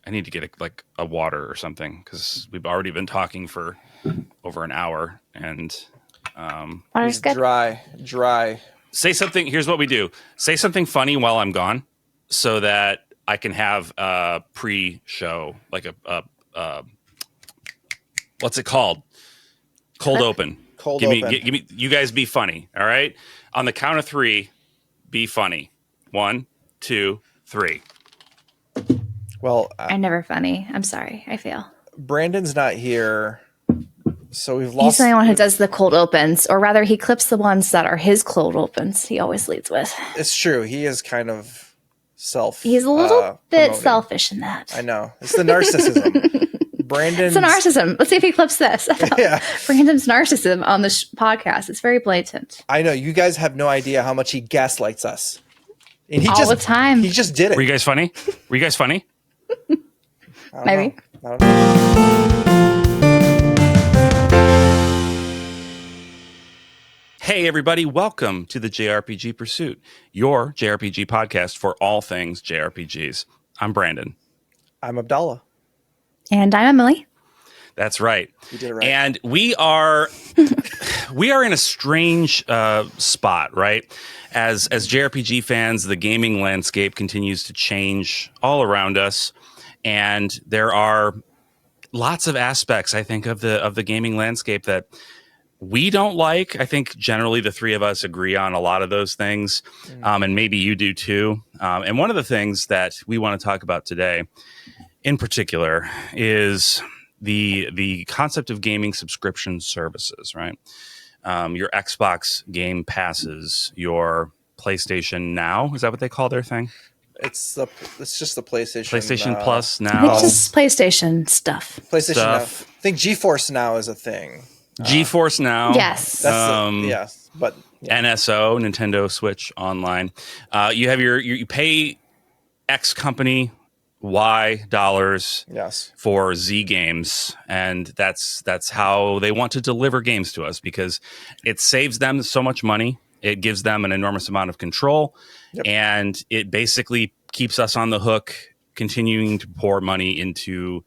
I need to get a water or something because we've already been talking for over an hour and Water's good. Dry. Say something. Here's what we do. Say something funny while I'm gone so that I can have a pre-show, like a what's it called? Cold open. Give me. You guys be funny. All right. On the count of 3, be funny. 1, 2, 3. Well, I'm never funny. I'm sorry. I fail. Brandon's not here, so we've lost. He's the only one who does the cold opens, or rather, he clips the ones that are his cold opens. He always leads with. It's true. He is kind of He's a little bit promoting. selfish in that. I know. It's the narcissism. Brandon's... It's a narcissism. Let's see if he clips this. Yeah. Brandon's narcissism on the podcast. It's very blatant. I know. You guys have no idea how much he gaslights us. And All the time. He just did it. Were you guys funny? Maybe. I don't know. Hey, everybody. Welcome to the JRPG Pursuit, your JRPG podcast for all things JRPGs. I'm Brandon. I'm Abdallah. And I'm Emily. That's right. You did it right. And we are in a strange spot, right? As JRPG fans, the gaming landscape continues to change all around us, and there are lots of aspects, I think, of the gaming landscape that we don't like. I think generally the three of us agree on a lot of those things, and maybe you do too. And one of the things that we want to talk about today, in particular, is the concept of gaming subscription services, right? Your Xbox Game Passes, your PlayStation Now, is that what they call their thing? It's just the PlayStation. PlayStation Plus I Now. think just PlayStation stuff. PlayStation stuff. Now. I think GeForce Now is a thing. GeForce Now. Yes. That's yes, but yeah. NSO, Nintendo Switch Online. You have you pay X company Y dollars for Z games, and that's how they want to deliver games to us because it saves them so much money. It gives them an enormous amount of control, and it basically keeps us on the hook, continuing to pour money into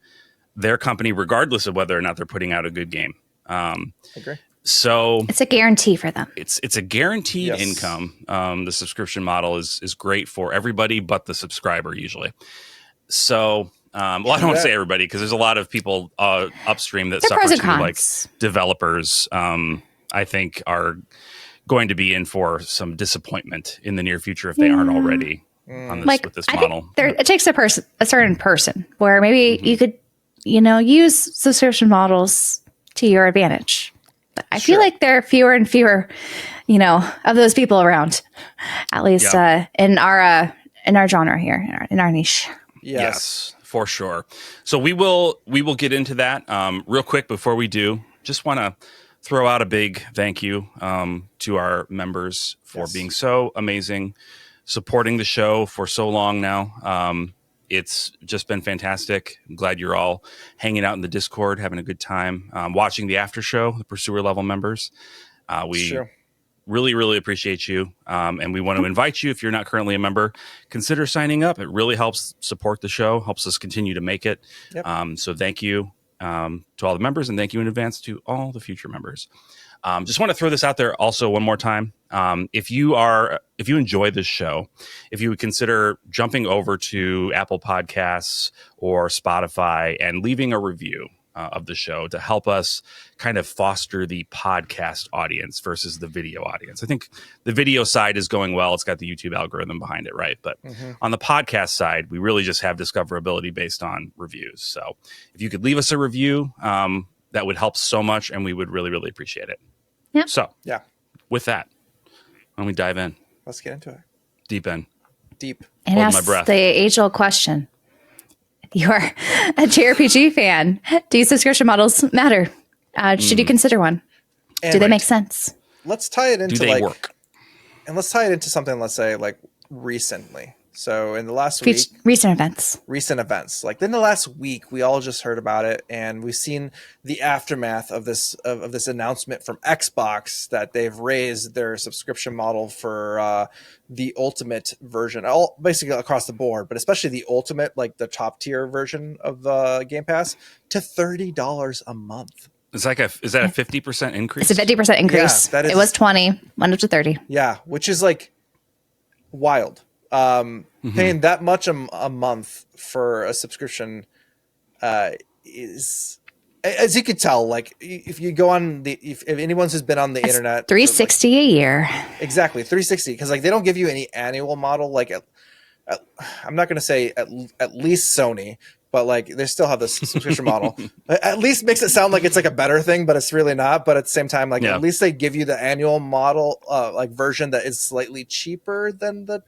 their company, regardless of whether or not they're putting out a good game. I agree. So it's a guarantee for them. It's a guaranteed income. The subscription model is great for everybody but the subscriber usually. So, I don't want to say everybody because there's a lot of people upstream that suffer too, like developers. I think are going to be in for some disappointment in the near future if they aren't already on this with this model. It takes a certain person where maybe you could, use subscription models to your advantage. But I feel like there are fewer and fewer, of those people around, at least in our genre here, in our niche. Yes, for sure. So we will get into that real quick. Before we do, just want to throw out a big thank you to our members for being so amazing, supporting the show for so long now. It's just been fantastic. I'm glad you're all hanging out in the Discord, having a good time, watching the after show, the Pursuer level members. We really, really appreciate you. And we want to invite you, if you're not currently a member, consider signing up. It really helps support the show, helps us continue to make it. So thank you to all the members, and thank you in advance to all the future members. Just want to throw this out there also one more time. If you enjoy this show, if you would consider jumping over to Apple Podcasts or Spotify and leaving a review of the show to help us kind of foster the podcast audience versus the video audience. I think the video side is going well. It's got the YouTube algorithm behind it, right? But on the podcast side, we really just have discoverability based on reviews. So if you could leave us a review, that would help so much, and we would really, really appreciate it. Yep. So with that, why don't we dive in? Let's get into it. Deep in. Deep. And ask the age-old question. You're a JRPG fan. Do subscription models matter? Should you consider one? Do they make sense? Let's tie it into work? And let's tie it into something, let's say, like recently. So in the last week, recent events, like in the last week, we all just heard about it, and we've seen the aftermath of this announcement from Xbox that they've raised their subscription model for the ultimate version, all basically across the board, but especially the ultimate, like the top tier version of Game Pass, to $30 a month. Is that a 50% increase? It's a 50% increase. Yeah, it was 20, went up to 30. Yeah, which is like wild. Paying that much a month for a subscription is, as you could tell, like if you go on if anyone's who's been on the internet, $360 a year. Exactly, $360, because like they don't give you any annual model. Like I'm not going to say at least Sony, but like they still have this subscription model. At least makes it sound like it's like a better thing, but it's really not. But at the same time, like at least they give you the annual model, like version that is slightly cheaper than the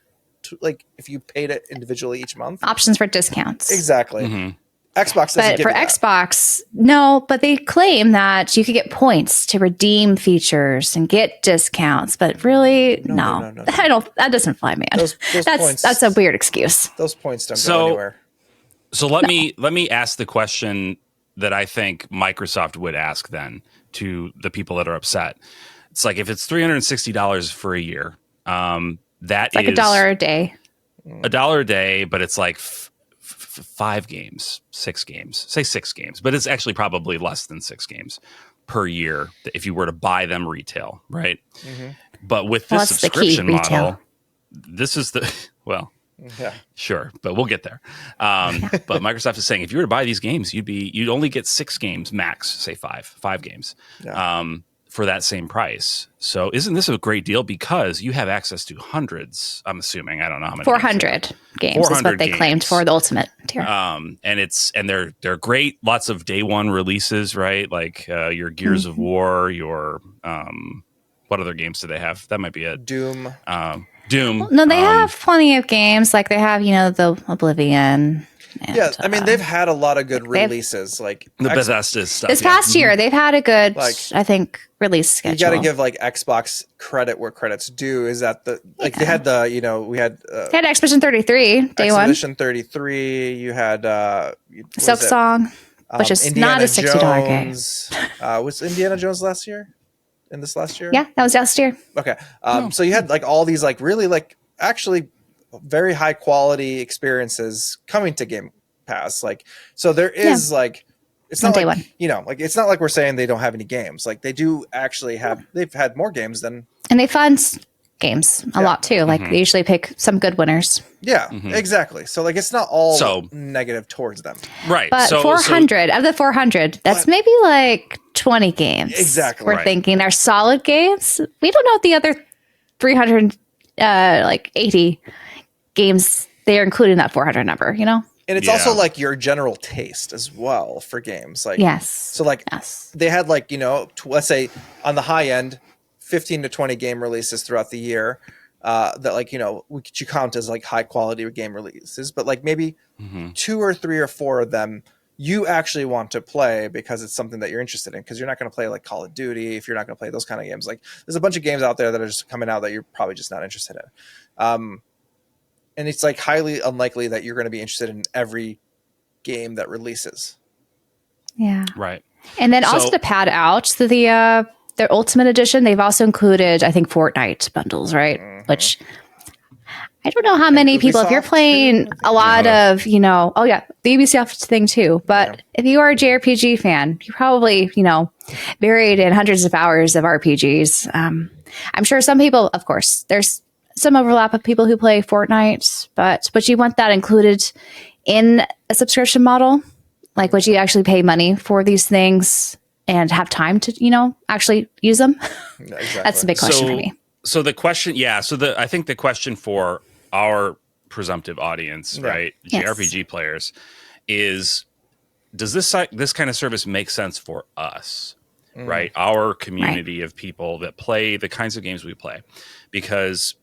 like if you paid it individually each month. Options for discounts. Exactly. Xbox doesn't give for Xbox, no, but they claim that you could get points to redeem features and get discounts. But really, no. I don't. That doesn't fly, man. Those points, that's a weird excuse. Those points don't go anywhere. So let me ask the question that I think Microsoft would ask then to the people that are upset. It's like if it's $360 for a year, that it's like is $1 a day. $1 a day, but it's like 5 games, 6 games, say 6 games, but it's actually probably less than 6 games per year if you were to buy them retail, right? But with this subscription model, this is sure, but we'll get there. But Microsoft is saying if you were to buy these games, you'd only get 6 games max, say 5 games. For that same price. So isn't this a great deal? Because you have access to hundreds, I'm assuming. I don't know how many. 400 games is what they claimed for the ultimate tier. And they're great. Lots of day one releases, right? Like your Gears of War, your what other games do they have? That might be it. Doom. Doom. No, they have plenty of games. Like they have, the Oblivion. And, I mean, they've had a lot of good releases, like the Bethesda stuff. This past year, they've had a good, I think, release schedule. You got to give like Xbox credit where credit's due. Is that they had we had they had Expedition 33 day one. Expedition 33. You had Silk Song, which is Indiana not a $60 game. Was Indiana Jones last year? In this last year? Yeah, that was last year. Okay, so you had like all these like really like actually very high quality experiences coming to Game Pass. Like, so there is like, it's not like, like it's not like we're saying they don't have any games. Like they do actually have, they've had more games than. And they fund games a lot too. Like they usually pick some good winners. Yeah, exactly. So like, it's not all negative towards them. Right. But 400 out of the 400, that's maybe like 20 games. Exactly. We're thinking are solid games. We don't know what the other 380 games they are included in that 400 number, And it's also like your general taste as well for games. Like, so like they had like, let's say on the high end, 15 to 20 game releases throughout the year that like, you count as like high quality game releases, but like maybe 2 or 3 or 4 of them you actually want to play because it's something that you're interested in, because you're not going to play like Call of Duty if you're not going to play those kind of games. Like there's a bunch of games out there that are just coming out that you're probably just not interested in. And it's like highly unlikely that you're going to be interested in every game that releases. Yeah. Right. And then also to pad out their Ultimate Edition, they've also included, I think, Fortnite bundles, right? Which I don't know how many people, if you're playing a lot of, the Ubisoft thing too, but if you are a JRPG fan, you're probably, buried in hundreds of hours of RPGs. I'm sure some people, of course, there's some overlap of people who play Fortnite, but you want that included in a subscription model? Like, would you actually pay money for these things and have time to, actually use them? Exactly. That's a big question for me. So the question, I think the question for our presumptive audience, right, JRPG players, is does this kind of service make sense for us, right? Our community of people that play the kinds of games we play, because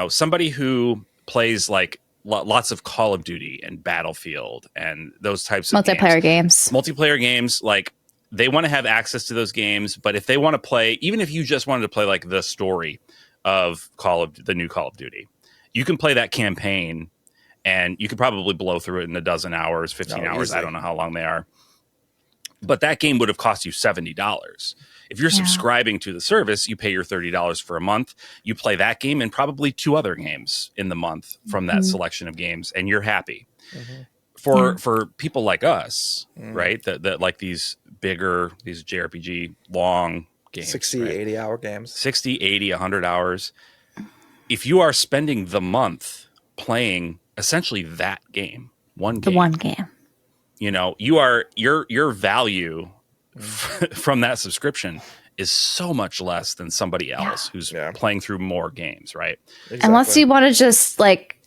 somebody who plays like lots of Call of Duty and Battlefield and those types of multiplayer games, like they want to have access to those games. But if they want to play, even if you just wanted to play like the story of the new Call of Duty, you can play that campaign and you could probably blow through it in a dozen hours, 15 hours. Easily. I don't know how long they are. But that game would have cost you $70. If you're subscribing to the service, you pay your $30 for a month. You play that game and probably 2 other games in the month from that selection of games, and you're happy. For people like us, right, that like these JRPG long games, 60, right? 80 hour games, 60, 80, 100 hours. If you are spending the month playing essentially that game, one game, you know, your value from that subscription is so much less than somebody else who's playing through more games, right? Exactly. Unless you want to just like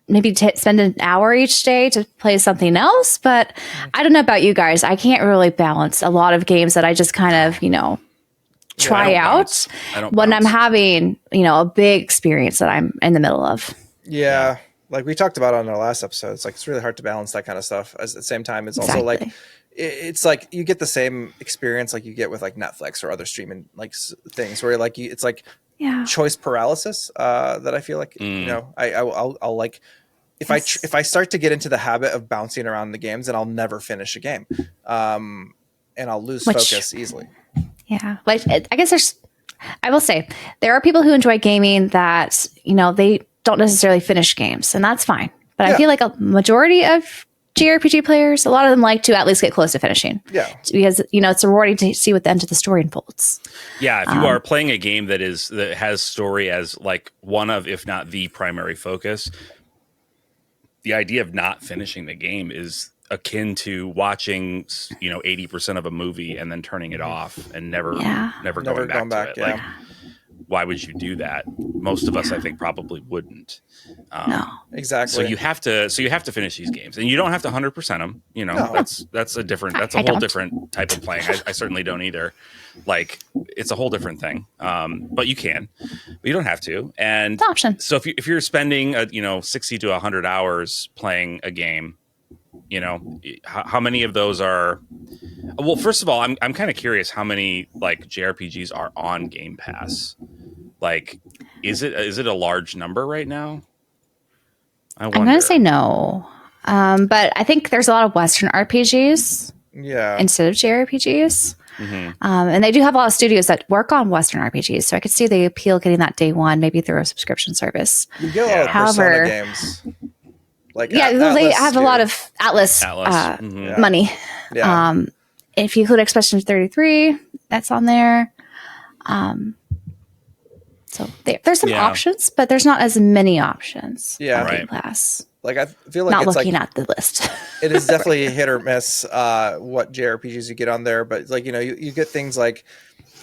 maybe spend an hour each day to play something else. But I don't know about you guys. I can't really balance a lot of games that I just kind of, you know, try out when I'm having, you know, a big experience that I'm in the middle of. Yeah. Like we talked about on our last episode, it's like, it's really hard to balance that kind of stuff. At the same time, it's also like, it's like you get the same experience like you get with like Netflix or other streaming like things where like it's like choice paralysis that I feel like, you know, I'll like, if I start to get into the habit of bouncing around the games, then I'll never finish a game. And I'll lose focus easily. Yeah. Like, I guess I will say there are people who enjoy gaming that, you know, they don't necessarily finish games, and that's fine. But I feel like a majority of JRPG players, a lot of them like to at least get close to finishing. Yeah. Because, you know, it's rewarding to see what the end of the story unfolds. Yeah. If you are playing a game that has story as like one of, if not the primary focus, the idea of not finishing the game is akin to watching, you know, 80% of a movie and then turning it off and never going back to it. Like, why would you do that? Most of us, I think, probably wouldn't. No, exactly. So you have to finish these games, and you don't have to 100% them. You know, that's a whole different type of playing. I certainly don't either. Like, it's a whole different thing. But you can, but you don't have to. And it's an option. So if you're spending 60 to 100 hours playing a game, you know, how many of those are? Well, first of all, I'm kind of curious how many like JRPGs are on Game Pass. Like, is it a large number right now? I'm going to say no, but I think there's a lot of Western RPGs, instead of JRPGs, and they do have a lot of studios that work on Western RPGs. So I could see the appeal getting that day one, maybe through a subscription service. You get a lot of Persona games. Like they have a lot of Atlas. Money. Yeah. If you include Expression 33, that's on there. So there's some options, but there's not as many options. Yeah, on Game Pass. Like I feel like not it's looking like, at the list. It is definitely a hit or miss what JRPGs you get on there, but like, you know, you get things like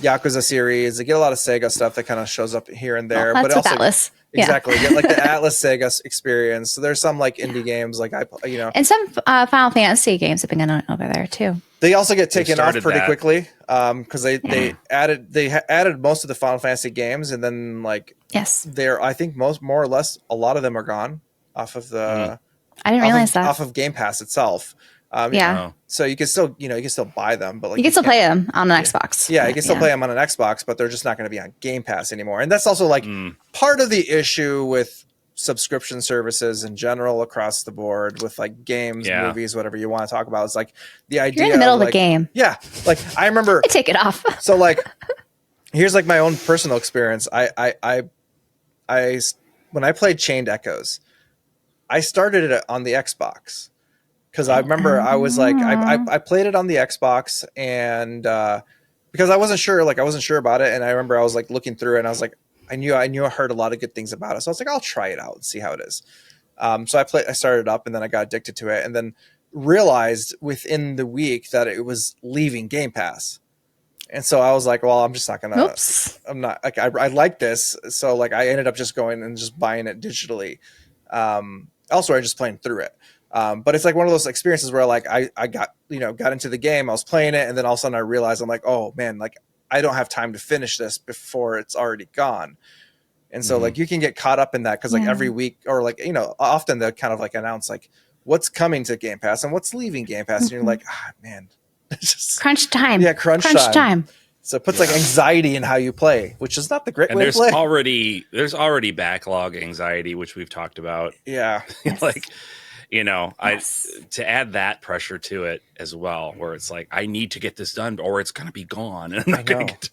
Yakuza series. You get a lot of Sega stuff that kind of shows up here and there. That's but also Atlas. Exactly. You get like the Atlas Sega experience. So there's some like indie games like and some Final Fantasy games have been going on over there too. They also get taken off pretty quickly because they added most of the Final Fantasy games, and then like I think more or less a lot of them are gone off of the. I didn't realize that off of Game Pass itself. So you can still buy them, but like you can still play them on an Xbox. Yeah, you can still play them on an Xbox, but they're just not going to be on Game Pass anymore. And that's also like part of the issue with subscription services in general across the board with like games, movies, whatever you want to talk about. It's like the idea you're in the middle of like, the game. Yeah, like I remember I take it off. So like, here's like my own personal experience. I when I played Chained Echoes, I started it on the Xbox. Because I remember I was like, I played it on the Xbox, and because I wasn't sure about it, and I remember I was like looking through it, and I was like, I heard a lot of good things about it, so I was like, I'll try it out and see how it is. So I started it up, and then I got addicted to it, and then realized within the week that it was leaving Game Pass, and so I was like, well, I'm just not gonna. Oops. I'm not like I like this, so like I ended up just going and just buying it digitally. Elsewhere, just playing through it. But it's like one of those experiences where like I got into the game, I was playing it, and then all of a sudden I realized I'm like, oh man, like I don't have time to finish this before it's already gone. And so like you can get caught up in that because like every week or like, often they'll kind of like announce like what's coming to Game Pass and what's leaving Game Pass. And you're like, man, it's just crunch time. Yeah, crunch time. So it puts like anxiety in how you play, which is not the great way to play. There's already backlog anxiety, which we've talked about. Yeah. Like, to add that pressure to it as well, where it's like, I need to get this done or it's going to be gone and I'm not going to get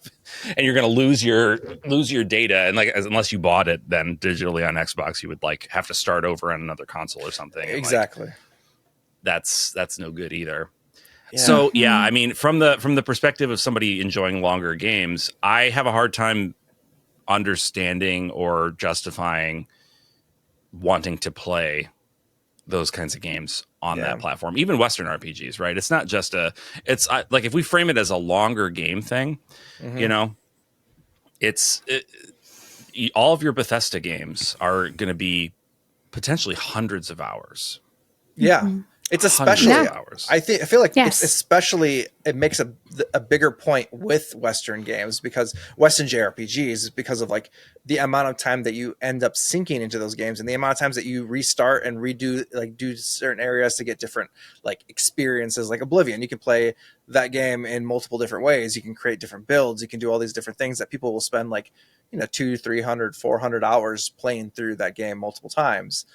and you're going to lose your data. And like, unless you bought it then digitally on Xbox, you would like have to start over on another console or something. Exactly. Like, that's no good either. Yeah. So yeah, I mean, from the perspective of somebody enjoying longer games, I have a hard time understanding or justifying wanting to play those kinds of games on that platform, even Western RPGs, right? It's not just it's like, if we frame it as a longer game thing, all of your Bethesda games are going to be potentially hundreds of hours. Yeah. Mm-hmm. It's especially hours. I feel like it's especially, it makes a bigger point with Western games, because Western JRPGs, because of like the amount of time that you end up sinking into those games and the amount of times that you restart and redo, like do certain areas to get different like experiences. Like Oblivion, you can play that game in multiple different ways. You can create different builds. You can do all these different things that people will spend like 200, 300, 400 hours playing through that game multiple times.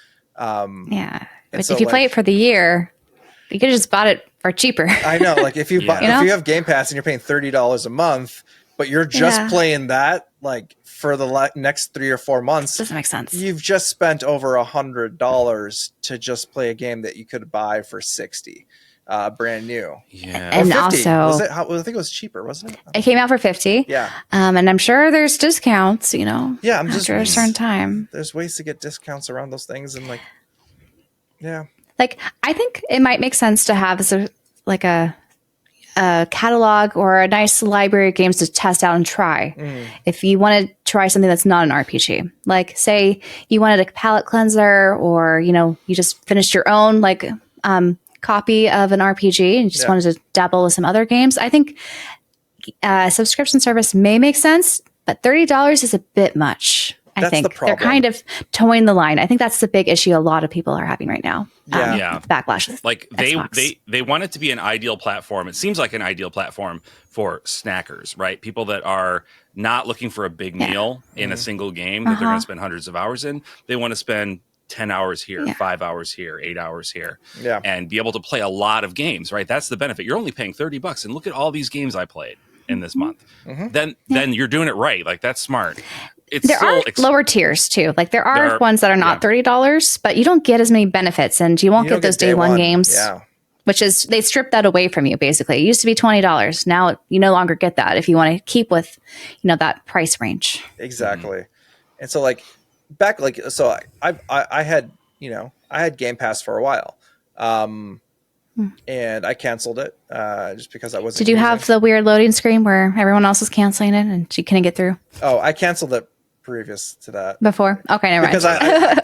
But so, if you play it for the year, you could have just bought it for cheaper. I know, like if you if you have Game Pass and you're paying $30 a month, but you're just playing that like for the next 3 or 4 months, doesn't make sense. You've just spent over $100 to just play a game that you could buy for $60, brand new. Yeah, and also, was it? I think it was cheaper, wasn't it? It came out for $50. Yeah, and I'm sure there's discounts. Yeah, after a certain time. There's ways to get discounts around those things, and like. Yeah. Like, I think it might make sense to have a catalog or a nice library of games to test out and try. If you want to try something that's not an RPG, like say you wanted a palate cleanser, or, you just finished your own copy of an RPG and you just wanted to dabble with some other games. I think a subscription service may make sense, but $30 is a bit much. I think they're kind of towing the line. I think that's the big issue a lot of people are having right now. Backlash. Like they want it to be an ideal platform. It seems like an ideal platform for snackers, right? People that are not looking for a big meal in a single game that they're going to spend hundreds of hours in. They want to spend 10 hours here, 5 hours here, 8 hours here, and be able to play a lot of games, right? That's the benefit. You're only paying $30 and look at all these games I played in this month. Then you're doing it right. Like, that's smart. There are lower tiers too. Like there are ones that are not $30, but you don't get as many benefits, and you won't get those day one games. Yeah. Which is, they stripped that away from you basically. It used to be $20. Now you no longer get that if you want to keep with, that price range. Exactly. And so like back, like, so I had, I had Game Pass for a while. And I canceled it just because I wasn't. Did you have the weird loading screen where everyone else was canceling it and she couldn't get through? Oh, I canceled it previous to that. Before? Okay, never mind. Because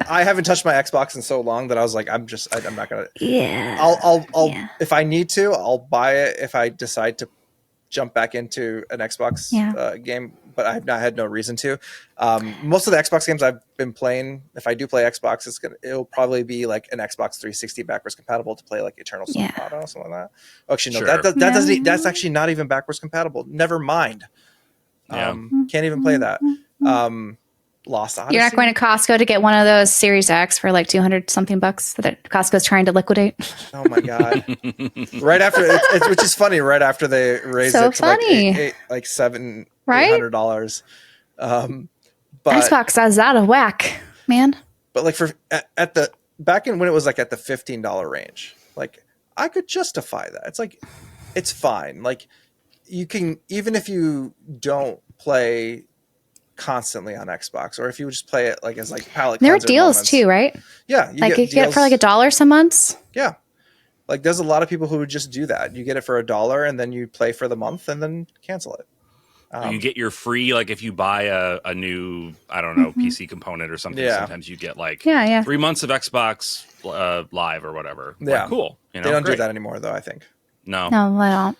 I haven't touched my Xbox in so long that I was like, I'm not gonna. Yeah. I'll if I need to, I'll buy it if I decide to jump back into an Xbox game. But I've not had no reason to. Most of the Xbox games I've been playing, if I do play Xbox, it'll probably be like an Xbox 360 backwards compatible to play like Eternal Sun or something like that. Oh, actually, no, that's actually not even backwards compatible. Never mind. Can't even play that. Lost Odyssey. You're not going to Costco to get one of those Series X for like 200 something bucks that Costco's trying to liquidate. Oh my god! Right after, which is funny. Right after they raised it to like $700-800. But Xbox is out of whack, man. But like at the back in when it was like at the $15 range, like I could justify that. It's like, it's fine. Like you can, even if you don't play constantly on Xbox, or if you would just play it like as like palette cleanser. There are deals moments. Too, right? Yeah, you get for like $1 some months. Yeah, like there's a lot of people who would just do that. You get it for $1 and then you play for the month and then cancel it. You get your free, like if you buy a new, I don't know, PC component or something. Sometimes you get like 3 months of Xbox Live or whatever. Yeah, like, cool. They don't do that anymore, though. I think no, I don't.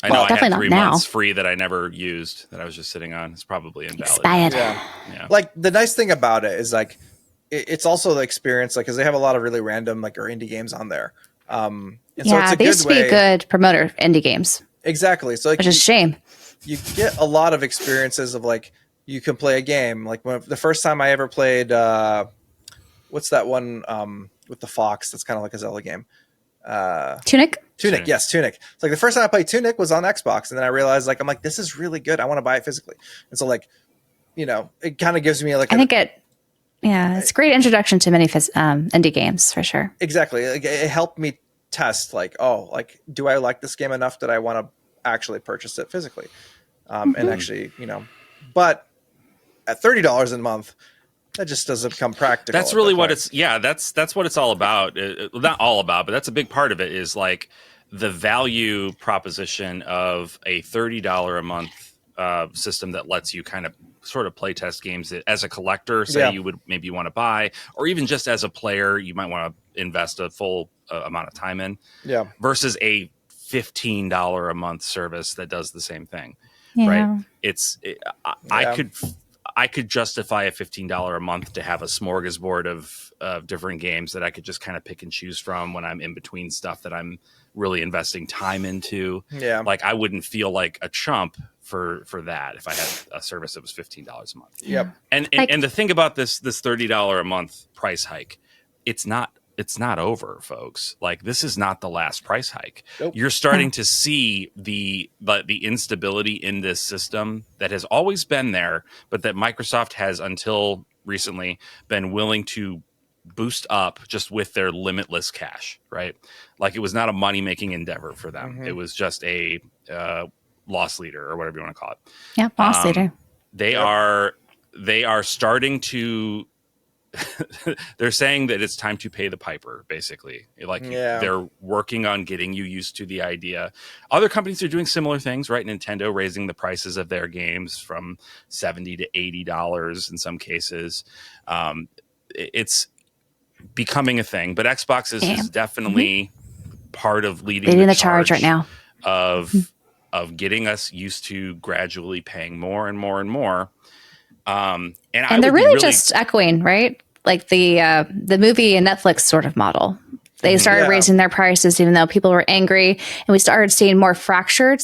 I know I had 3 months free that I never used, that I was just sitting on. It's probably invalid. Expired. Yeah. Like the nice thing about it is like it's also the experience, like because they have a lot of really random like or indie games on there. And so it's a they used to be a good promoter of indie games. Exactly. So like, which is a shame. you get a lot of experiences of like, you can play a game. Like the first time I ever played, what's that one with the fox that's kind of like a Zelda game? Tunic. Yes, Tunic. It's like the first time I played Tunic was on Xbox, and then I realized like, I'm like, this is really good. I want to buy it physically. And so like, it kind of gives me like, it's a great introduction to many indie games for sure. Exactly. Like, it helped me test like, do I like this game enough that I want to actually purchase it physically? And actually, but at $30 a month, that just doesn't become practical. That's really what it's. Yeah, that's what it's all about. Not all about, but that's a big part of it. Is like the value proposition of a $30 a month system that lets you kind of sort of play test games that, as a collector, say you would maybe want to buy, or even just as a player, you might want to invest a full amount of time in. Yeah. Versus a $15 a month service that does the same thing. Yeah. Right. I could justify a $15 a month to have a smorgasbord of different games that I could just kind of pick and choose from when I'm in between stuff that I'm really investing time into. Yeah. Like I wouldn't feel like a chump for that if I had a service that was $15 a month. Yep. And the thing about this $30 a month price hike, it's not over, folks. Like this is not the last price hike. Nope. You're starting to see the instability in this system that has always been there, but that Microsoft has until recently been willing to boost up just with their limitless cash, right? Like it was not a money-making endeavor for them. Mm-hmm. It was just a loss leader or whatever you want to call it. Yeah, loss leader. They are starting to they're saying that it's time to pay the piper, basically. Like they're working on getting you used to the idea. Other companies are doing similar things, right? Nintendo raising the prices of their games from $70 to $80 in some cases. It's becoming a thing, but Xbox is definitely part of leading the charge right now of getting us used to gradually paying more and more and more. And they're really just echoing, right? Like the movie and Netflix sort of model. They started raising their prices, even though people were angry, and we started seeing more fractured,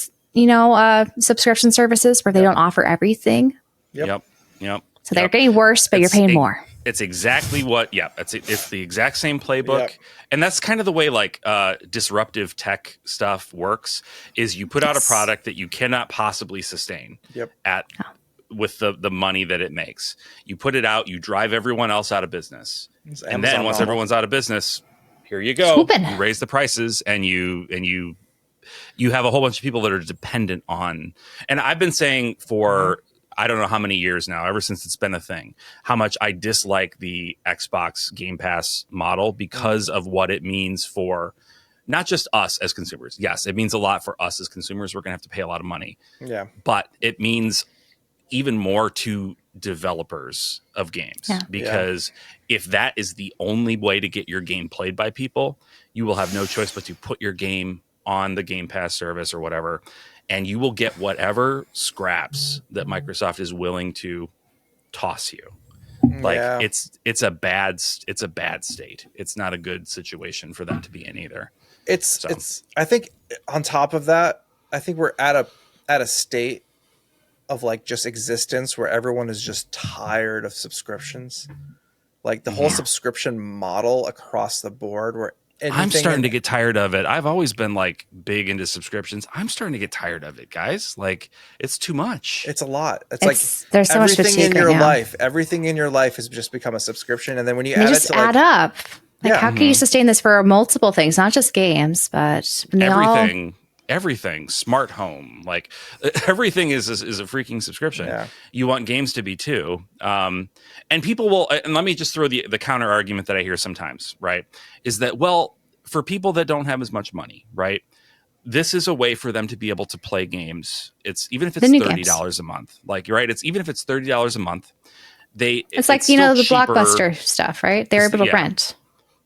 subscription services where they don't offer everything. Yep. So they're getting worse, but you're paying more. It's exactly what. Yeah, it's the exact same playbook, and that's kind of the way like disruptive tech stuff works. Is you put out a product that you cannot possibly sustain with the money that it makes. You put it out, you drive everyone else out of business. And then once everyone's out of business, here you go. You raise the prices and you have a whole bunch of people that are dependent on. And I've been saying for I don't know how many years now, ever since it's been a thing, how much I dislike the Xbox Game Pass model because of what it means for not just us as consumers. Yes, it means a lot for us as consumers. We're going to have to pay a lot of money. Yeah. But it means even more to developers of games because if that is the only way to get your game played by people, you will have no choice but to put your game on the Game Pass service or whatever, and you will get whatever scraps that Microsoft is willing to toss you. Like it's a bad state. It's not a good situation for them to be in either. It's I think on top of that, I think we're at a state of like just existence where everyone is just tired of subscriptions, like the whole subscription model across the board. Where I'm starting to get tired of it. I've always been like big into subscriptions. I'm starting to get tired of it, guys. Like it's too much. It's a lot. It's like there's so much everything in your life. Everything in your life has just become a subscription, and then when you add it to add up. Like how can you sustain this for multiple things, not just games, but everything? Everything, smart home, like everything is a freaking subscription. Yeah. You want games to be too. And people will, and let me just throw the counter argument that I hear sometimes, right? Is that, well, for people that don't have as much money, right? This is a way for them to be able to play games. It's even if it's $30 a month, like, right? It's even if it's $30 a month, it's like, the Blockbuster stuff, right? They're able to rent.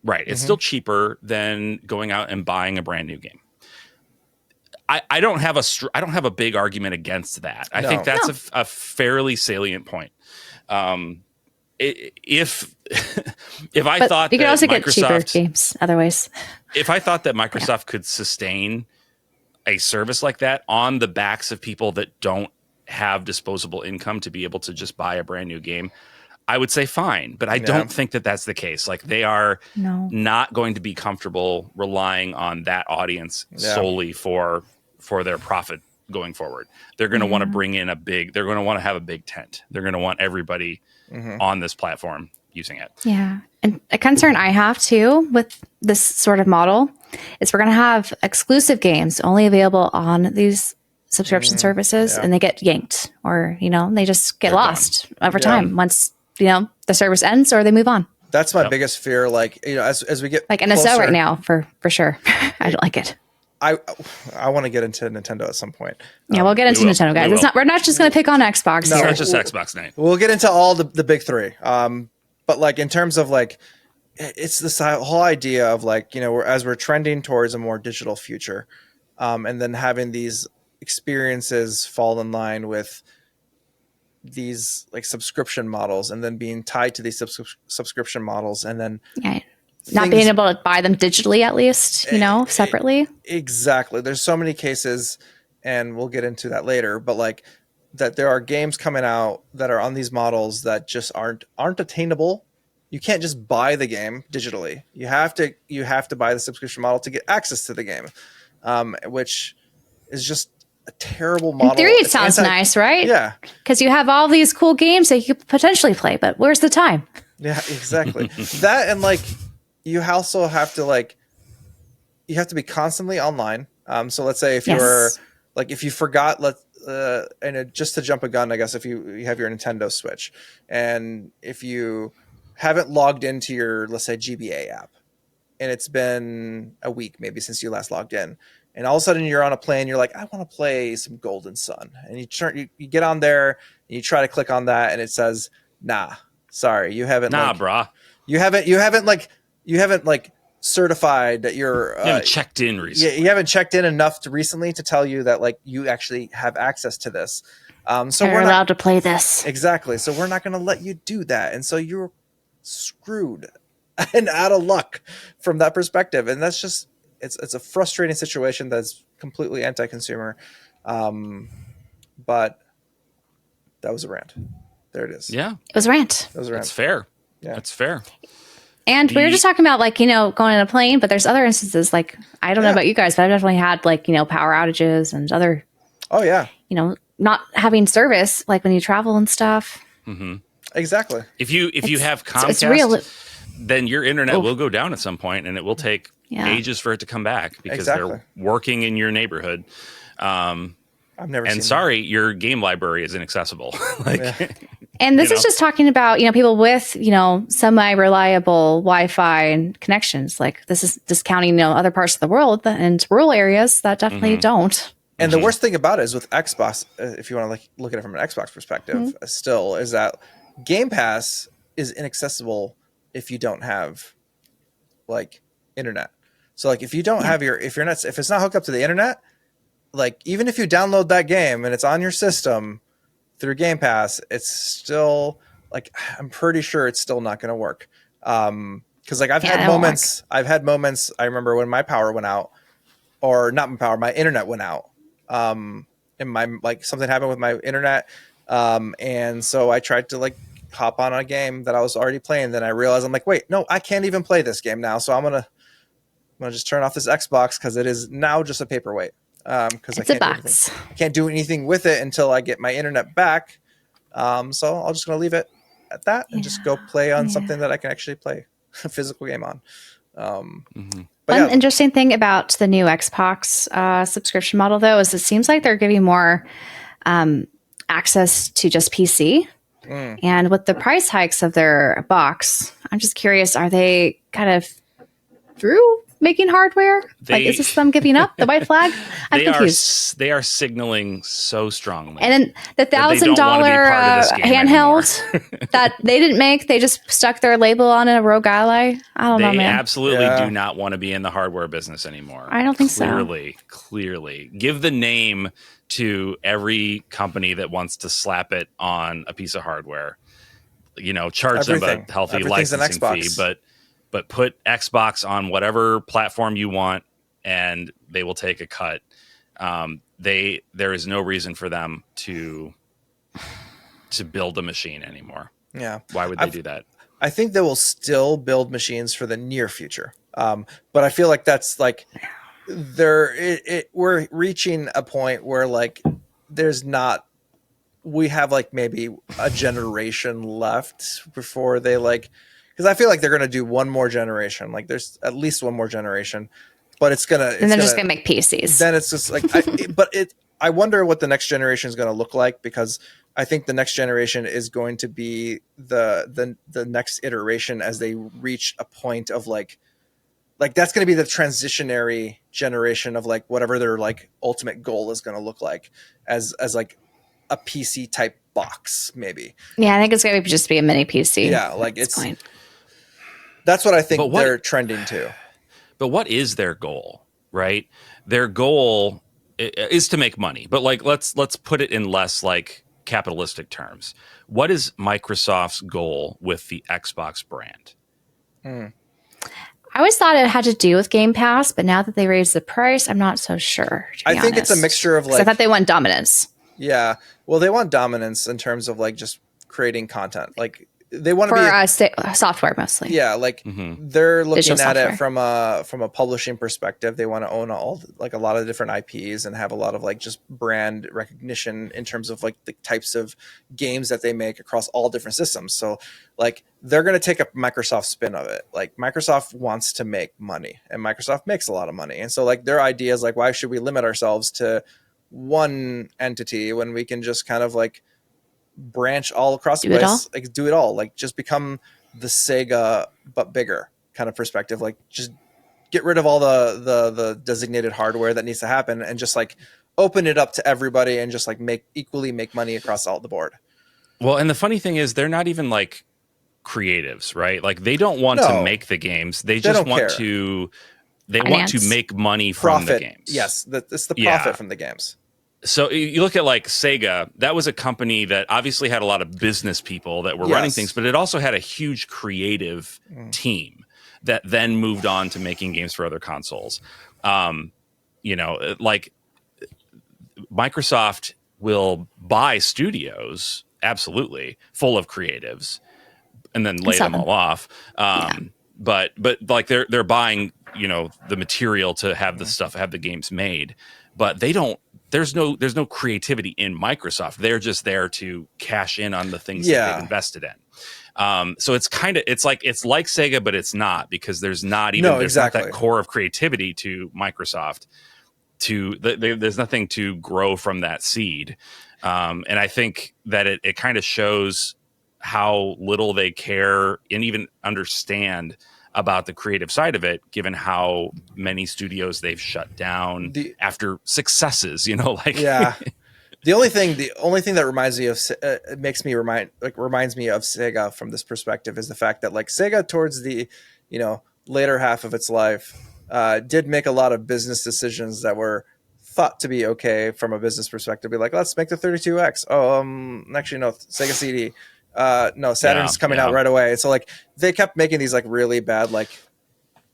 Right. It's still cheaper than going out and buying a brand new game. I don't have a big argument against that. I think that's a fairly salient point. If I thought you could also get cheaper Microsoft games other ways. If I thought that Microsoft could sustain a service like that on the backs of people that don't have disposable income to be able to just buy a brand new game, I would say fine. But I don't think that that's the case. Like, they are not going to be comfortable relying on that audience solely for their profit going forward. They're going to want to bring in they're going to want to have a big tent. They're going to want everybody on this platform using it. Yeah. And a concern I have too with this sort of model is we're going to have exclusive games only available on these subscription services, and they get yanked, or, they just get lost over time once, the service ends or they move on. That's my biggest fear. Like, as we get like NSO closer, right now for sure. I don't like it. I want to get into Nintendo at some point. Yeah, we'll get into Nintendo, guys. We're not just going to pick on Xbox. No, it's not just Xbox night. We'll get into all the big three. But like, in terms of like, it's this whole idea of like, as we're trending towards a more digital future, and then having these experiences fall in line with these like subscription models, and then being tied to these subscription models, and then not being able to buy them digitally, at least, separately. Exactly. There's so many cases, and we'll get into that later, but like that there are games coming out that are on these models that just aren't attainable. You can't just buy the game digitally. You have to buy the subscription model to get access to the game, which is just a terrible model. In theory, it sounds nice, right? Yeah. Because you have all these cool games that you could potentially play, but where's the time? Yeah, exactly. That, and like, you also have to you have to be constantly online. So let's say if you're like, if you forgot, just to jump a gun, I guess, if you have your Nintendo Switch, and if you haven't logged into your, let's say, GBA app, and it's been a week maybe since you last logged in, and all of a sudden you're on a plane, you're like, I want to play some Golden Sun, and you get on there and you try to click on that, and it says, nah, sorry, you haven't. Brah. You haven't certified that you're. You haven't checked in recently. You haven't checked in enough recently to tell you that like you actually have access to this. So we're allowed to play this. Exactly. So we're not going to let you do that, and so you're screwed and out of luck from that perspective. And that's just it's a frustrating situation that's completely anti-consumer. But that was a rant. There it is. Yeah, it was a rant. That's fair. Yeah, that's fair. And we were just talking about going on a plane, but there's other instances, like, I don't know about you guys, but I've definitely had power outages and other, not having service, like when you travel and stuff. Mm-hmm. Exactly. If you have Comcast, then your internet will go down at some point, and it will take ages for it to come back because they're working in your neighborhood. I've never seen sorry, your game library is inaccessible. And this is just talking about, people with, semi-reliable Wi-Fi and connections. Like, this is discounting, other parts of the world and rural areas that definitely don't. And the worst thing about it is with Xbox, if you want to look at it from an Xbox perspective, still, is that Game Pass is inaccessible if you don't have internet. So if you don't have if it's not hooked up to the internet, even if you download that game and it's on your system through Game Pass, it's still I'm pretty sure it's still not going to work. Because I've had moments. I remember when my power went out, or not my power, my internet went out. And my something happened with my internet, and so I tried to hop on a game that I was already playing. Then I realized I'm wait, no, I can't even play this game now. So I'm gonna just turn off this Xbox because it is now just a paperweight. Because I can't do anything with it until I get my internet back. So I'll just gonna leave it at that and just go play on something that I can actually play a physical game on. One interesting thing about the new Xbox subscription model, though, is it seems like they're giving more access to just PC. And with the price hikes of their box, I'm just curious, are they kind of through making hardware? Is this them giving up the white flag? I'm confused. They are signaling so strongly. And then the $1,000 handheld that they didn't make, they just stuck their label on it, a rogue ally. I don't know, man. They absolutely do not want to be in the hardware business anymore. I don't think Clearly. Give the name to every company that wants to slap it on a piece of hardware. Charge them a healthy licensing fee, but put Xbox on whatever platform you want, and they will take a cut. there is no reason for them to build a machine anymore. Yeah. Why would they do that? I think they will still build machines for the near future. But I feel like that's like we're reaching a point where like we have like maybe a generation left before they like, because I feel like they're going to do one more generation. Like there's at least one more generation, but and they're just going to make PCs. Then it's just like, I wonder what the next generation is going to look like, because I think the next generation is going to be the next iteration as they reach a point of like that's going to be the transitionary generation of like whatever their like ultimate goal is going to look like as like a PC type box, maybe. Yeah, I think it's going to just be a mini PC. Yeah, like that's what I think they're trending to. But what is their goal, right? Their goal is to make money, but like let's put it in less like capitalistic terms. What is Microsoft's goal with the Xbox brand? I always thought it had to do with Game Pass, but now that they raised the price, I'm not so sure. I think it's a mixture of like, I thought they want dominance. Yeah, well, they want dominance in terms of like just creating content. Like they want to be software mostly. Yeah, like they're looking at it from a publishing perspective. They want to own a lot of different IPs and have a lot of like just brand recognition in terms of like the types of games that they make across all different systems. So like they're going to take a Microsoft spin of it. Like Microsoft wants to make money, and Microsoft makes a lot of money. And so like their idea is like, why should we limit ourselves to one entity when we can just kind of like branch all across the place, like do it all, like just become the Sega but bigger kind of perspective, like just get rid of all the designated hardware that needs to happen and just like open it up to everybody and just like make money across all the board. Well, and the funny thing is they're not even like creatives, right? Like they don't want to make the games, they just want to make money from the games. Yes, it's the profit from the games. So you look at like Sega, that was a company that obviously had a lot of business people that were running things, but it also had a huge creative team that then moved on to making games for other consoles. Like Microsoft will buy studios, absolutely, full of creatives, and then lay them all off. But like they're buying, the material to have the stuff, have the games made, but they don't. There's no creativity in Microsoft. They're just there to cash in on the things that they've invested in. So it's like Sega, but it's not, because there's not not that core of creativity to Microsoft. There's nothing to grow from that seed, and I think that it kind of shows how little they care and even understand about the creative side of it, given how many studios they've shut down after successes, The only thing that reminds me of reminds me of Sega from this perspective is the fact that like Sega towards the later half of its life did make a lot of business decisions that were thought to be okay from a business perspective. Be like, let's make the 32X. Actually no, Sega CD. No, Saturn's coming out right away. So like they kept making these like really bad like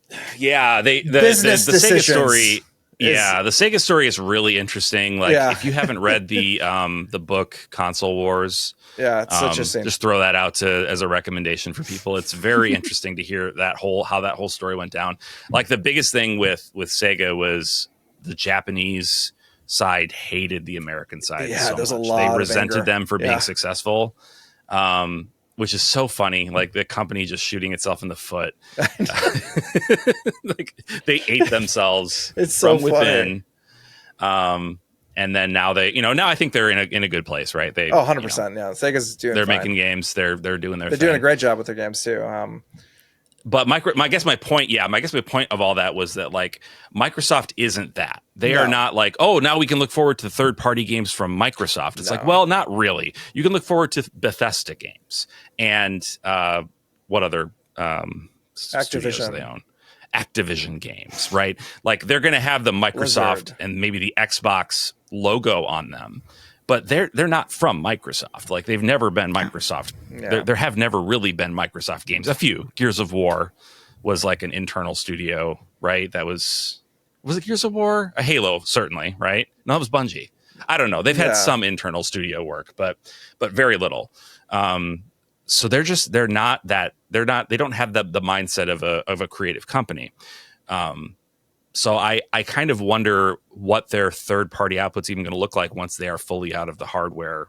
business the Sega story. The Sega story is really interesting. Like if you haven't read the book Console Wars, it's interesting. Just throw that out as a recommendation for people. It's very interesting to hear how that whole story went down. Like the biggest thing with Sega was the Japanese side hated the American side so much. They resented them for being successful. Which is so funny, like the company just shooting itself in the foot. Like they ate themselves from within. And then now now I think they're in a good place, right? 100%. Sega's doing they're fine. Making games. They're doing their thing. Doing a great job with their games too. But my point of all that was that like Microsoft isn't that. They are not like, oh, now we can look forward to third-party games from Microsoft. It's like, well, not really. You can look forward to Bethesda games and what other studios do they own? Activision games, right? Like they're going to have the Microsoft and maybe the Xbox logo on them. But they're not from Microsoft. Like they've never been Microsoft. There have never really been Microsoft games. A few. Gears of War was like an internal studio, right? That was Was it Gears of War? A Halo, certainly, right? No, it was Bungie. I don't know. They've had some internal studio work, but very little. So they don't have the mindset of a creative company. So I kind of wonder what their third party output's even going to look like once they are fully out of the hardware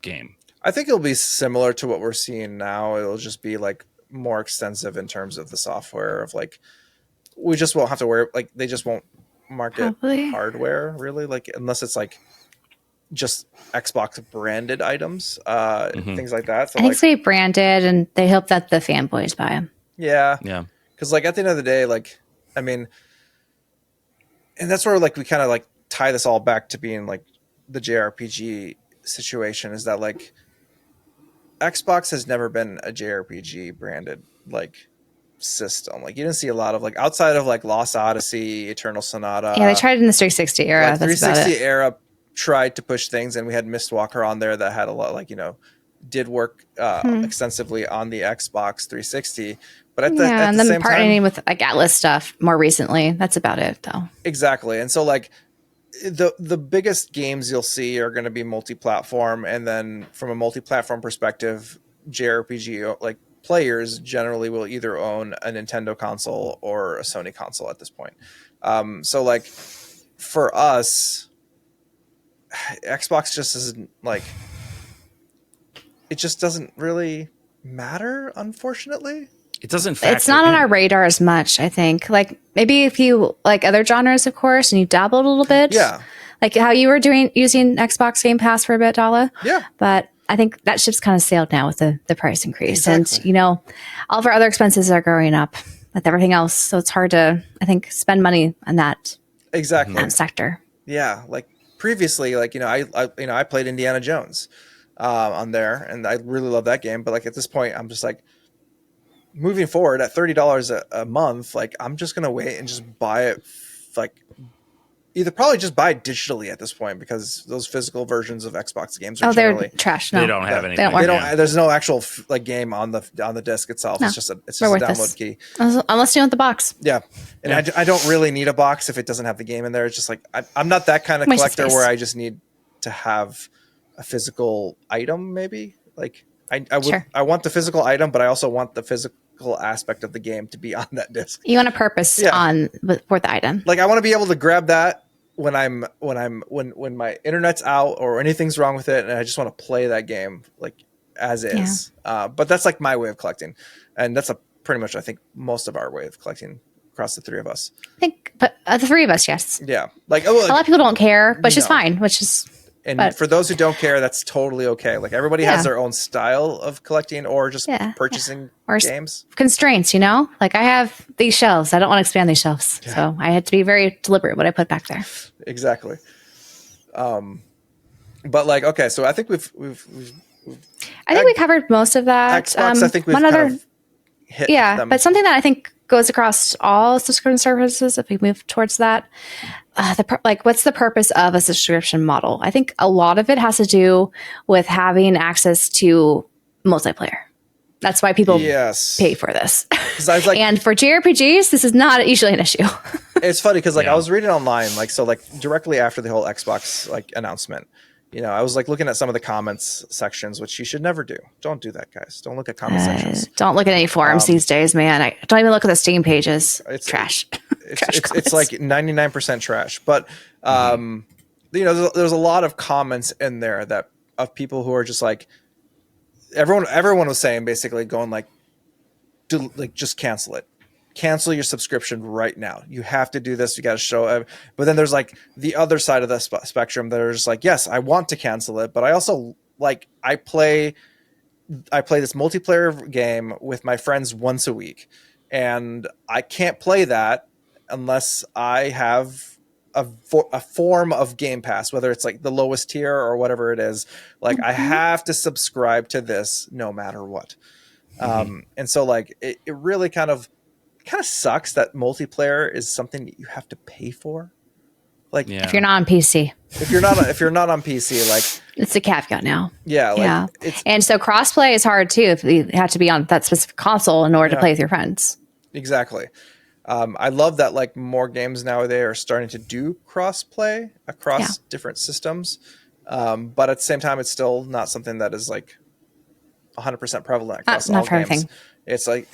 game. I think it'll be similar to what we're seeing now. It'll just be like more extensive in terms of the software of like, we just won't have to worry, like they just won't market hardware really, like unless it's like just Xbox branded items, things like that. So I think they branded and they hope that the fanboys buy them. Yeah. Because like at the end of the day, like, I mean, and that's where like we kind of like tie this all back to being like the JRPG situation, is that like Xbox has never been a JRPG branded like system. Like you didn't see a lot of like outside of like Lost Odyssey, Eternal Sonata. Yeah, they tried in the 360 era. Like, 360 era tried to push things, and we had Mistwalker on there that had a lot, like, you know, did work extensively on the Xbox 360. But at the and then same partnering time, with like Atlas stuff more recently. That's about it, though. Exactly. And so like the biggest games you'll see are going to be multi-platform, and then from a multi-platform perspective, JRPG like players generally will either own a Nintendo console or a Sony console at this point. So like for us, Xbox just isn't like, it just doesn't really matter, unfortunately. It doesn't it's not on our radar as much, I think. Like maybe if you like other genres, of course, and you dabbled a little bit. Yeah. Like how you were using Xbox Game Pass for a bit, Dala. Yeah. But I think that ship's kind of sailed now with the price increase. Exactly. And, you know, all of our other expenses are growing up with everything else. So it's hard to, I think, spend money on that sector. Yeah. Like previously, like, you know, I played Indiana Jones on there, and I really love that game. But like at this point, I'm just like, moving forward at $30 a month, like I'm just going to wait and just buy it, like either probably just buy it digitally at this point, because those physical versions of Xbox games are they're trash. No, they don't have anything. They don't there's no actual like game on the disc itself. No, it's just a download key. Unless you want the box. Yeah. And I don't really need a box if it doesn't have the game in there. It's just like, I'm not that kind of collector where I just need to have a physical item. Maybe like I want the physical item, but I also want the physical aspect of the game to be on that disc. You want a purpose for the item. Like I want to be able to grab that when my internet's out or anything's wrong with it, and I just want to play that game like as is. But that's like my way of collecting, and that's pretty much I think most of our way of collecting across the three of us. I think, but the three of us, yes. Yeah, like a lot of people don't care, which is fine. And for those who don't care, that's totally okay. Like everybody has their own style of collecting or just purchasing or games. Constraints, you know? Like I have these shelves. I don't want to expand these shelves. Yeah. So I had to be very deliberate what I put back there. Exactly. But like, okay, so I think we've I think we covered most of that. Xbox, I think we've kind of hit them. But something that I think goes across all subscription services, if we move towards that, what's the purpose of a subscription model? I think a lot of it has to do with having access to multiplayer. That's why people pay for this. And for JRPGs, this is not usually an issue. It's funny because I was reading online, directly after the whole Xbox announcement, you know, I was looking at some of the comments sections, which you should never do. Don't do that, guys. Don't look at comment sections. Don't look at any forums these days, man. I don't even look at the Steam pages. It's trash. It's like 99% trash. But you know, there's a lot of comments in there that of people who are just like, everyone was saying basically going just cancel it. Cancel your subscription right now. You have to do this. You got to show. But then there's the other side of the spectrum that are just like, yes, I want to cancel it, but I also I play this multiplayer game with my friends once a week, and I can't play that unless I have a form of Game Pass, whether it's the lowest tier or whatever it is. I have to subscribe to this no matter what. And so it really kind of sucks that multiplayer is something that you have to pay for. If you're not on PC, if you're not on PC, it's a caveat now. Yeah. And so crossplay is hard too if you have to be on that specific console in order to play with your friends. Exactly. I love that like more games nowadays are starting to do cross-play across different systems. But at the same time, it's still not something that is like 100% prevalent across all games. Everything. It's like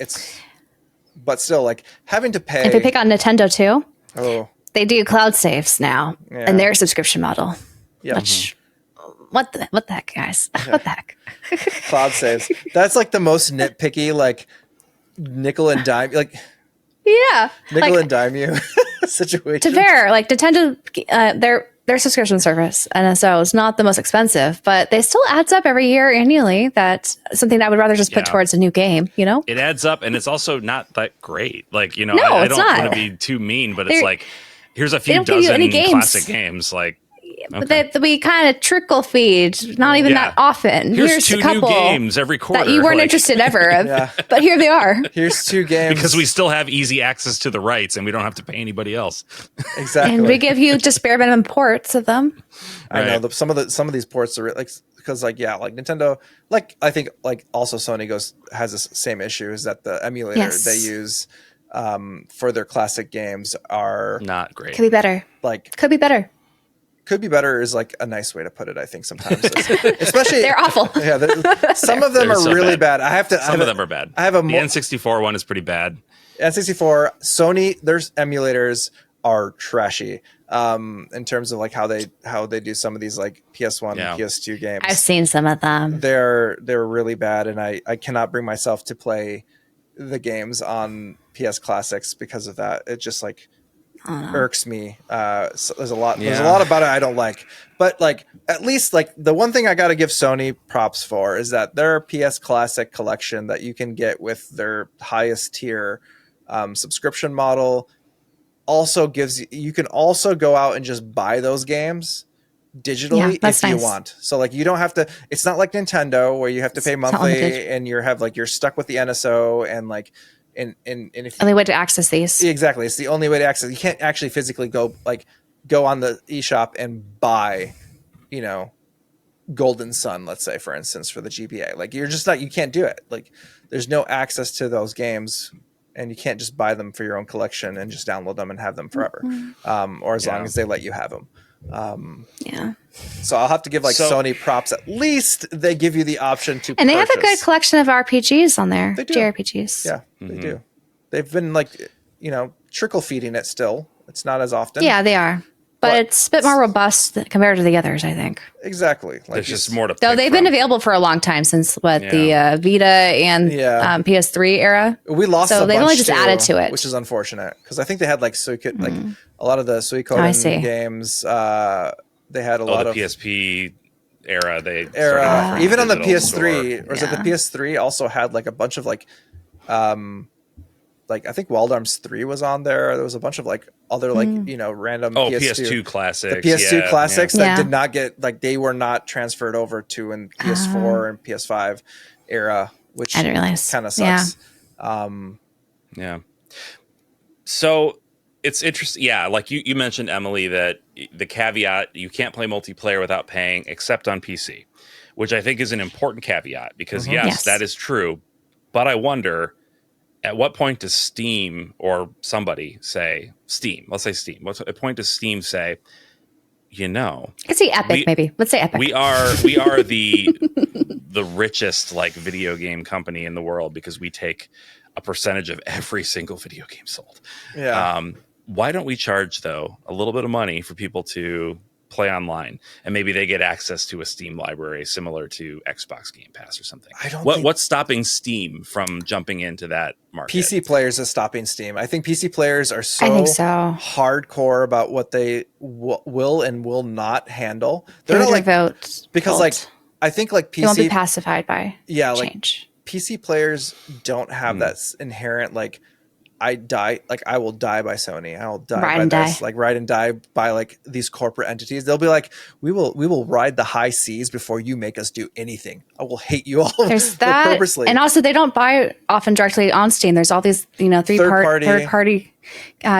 but still like having to pay. If you pick on Nintendo too, they do cloud saves now in their subscription model. Yeah. Which, what the heck, guys? Yeah. What the heck? Cloud saves. That's like the most nitpicky, like nickel and dime, like nickel and dime you situation. To fair, like Nintendo, their subscription service, NSO, is not the most expensive, but they still adds up every year annually. That's something I would rather just put towards a new game, you know? It adds up, and it's also not that great. Like, you know, I don't want to be too mean, but it's like, here's a few dozen classic games. Like, but we kind of trickle feed, not even that often. Here's two a couple new games every quarter that you weren't interested ever of, but here they are. Here's 2 games because we still have easy access to the rights, and we don't have to pay anybody else. Exactly, and we give you just bare minimum ports of them. I know some of these ports are like because like Nintendo, like I think like also Sony has this same issue is that the emulator they use for their classic games are not great. Could be better. Could be better. Could be better is like a nice way to put it. I think sometimes, especially they're awful. Yeah, some of them are so really bad. Some of them are bad. I have the N64 one is pretty bad. N64, Sony, their emulators are trashy in terms of like how they do some of these like PS1 and PS2 games. I've seen some of them. They're really bad, and I cannot bring myself to play the games on PS Classics because of that. It just like irks me. So there's a lot about it I don't like, but like at least like the one thing I got to give Sony props for is that their PS Classic collection that you can get with their highest tier subscription model also you can also go out and just buy those games digitally if you want. So like you don't have to. It's not like Nintendo where you have to pay monthly and you're stuck with the NSO and like. And if only way to access these. Exactly. It's the only way to access. You can't actually physically go on the eShop and buy, you know, Golden Sun, let's say, for instance, for the GBA. Like you can't do it. Like there's no access to those games and you can't just buy them for your own collection and just download them and have them forever. Or as long as they let you have them. So I'll have to give Sony props. At least they give you the option to and they purchase. have a good collection of RPGs on there. They do. JRPGs. Yeah, they do. They've been trickle feeding it still. It's not as often. Yeah, they are. But it's a bit more robust compared to the others, I think. Exactly. There's just more to pick Though they've been available for a long time since the Vita and PS3 era. We lost so a they've bunch only just added to it. Which is unfortunate because I think they had like a lot of the Suikoden games. They had a lot of PSP era. Even on the PS3, or is it the PS3 also had like a bunch of like I think Wild Arms 3 was on there. There was a bunch of like other random PS2 classics. The PS2 classics that did not get they were not transferred over to in PS4 and PS5 era, which kind of sucks. Yeah. So it's interesting. Yeah, like you mentioned, Emily, that the caveat you can't play multiplayer without paying, except on PC, which I think is an important caveat because yes, that is true. But I wonder, at what point does Steam or somebody say Steam? Let's say Steam. What point does Steam say? Let's say Epic. Maybe let's say Epic. We are the richest video game company in the world because we take a percentage of every single video game sold. Yeah. Why don't we charge though a little bit of money for people to play online, and maybe they get access to a Steam library similar to Xbox Game Pass or something? What's stopping Steam from jumping into that market? PC players is stopping Steam. I think PC players are so hardcore about what they will and will not handle. They're not because I think PC they won't be pacified by change. PC players don't have that inherent I will die by Sony. I will die by this. Ride and die by these corporate entities. They'll be like, we will ride the high seas before you make us do anything. I will hate you all. There's that, purposely. And also they don't buy often directly on Steam. There's all these third party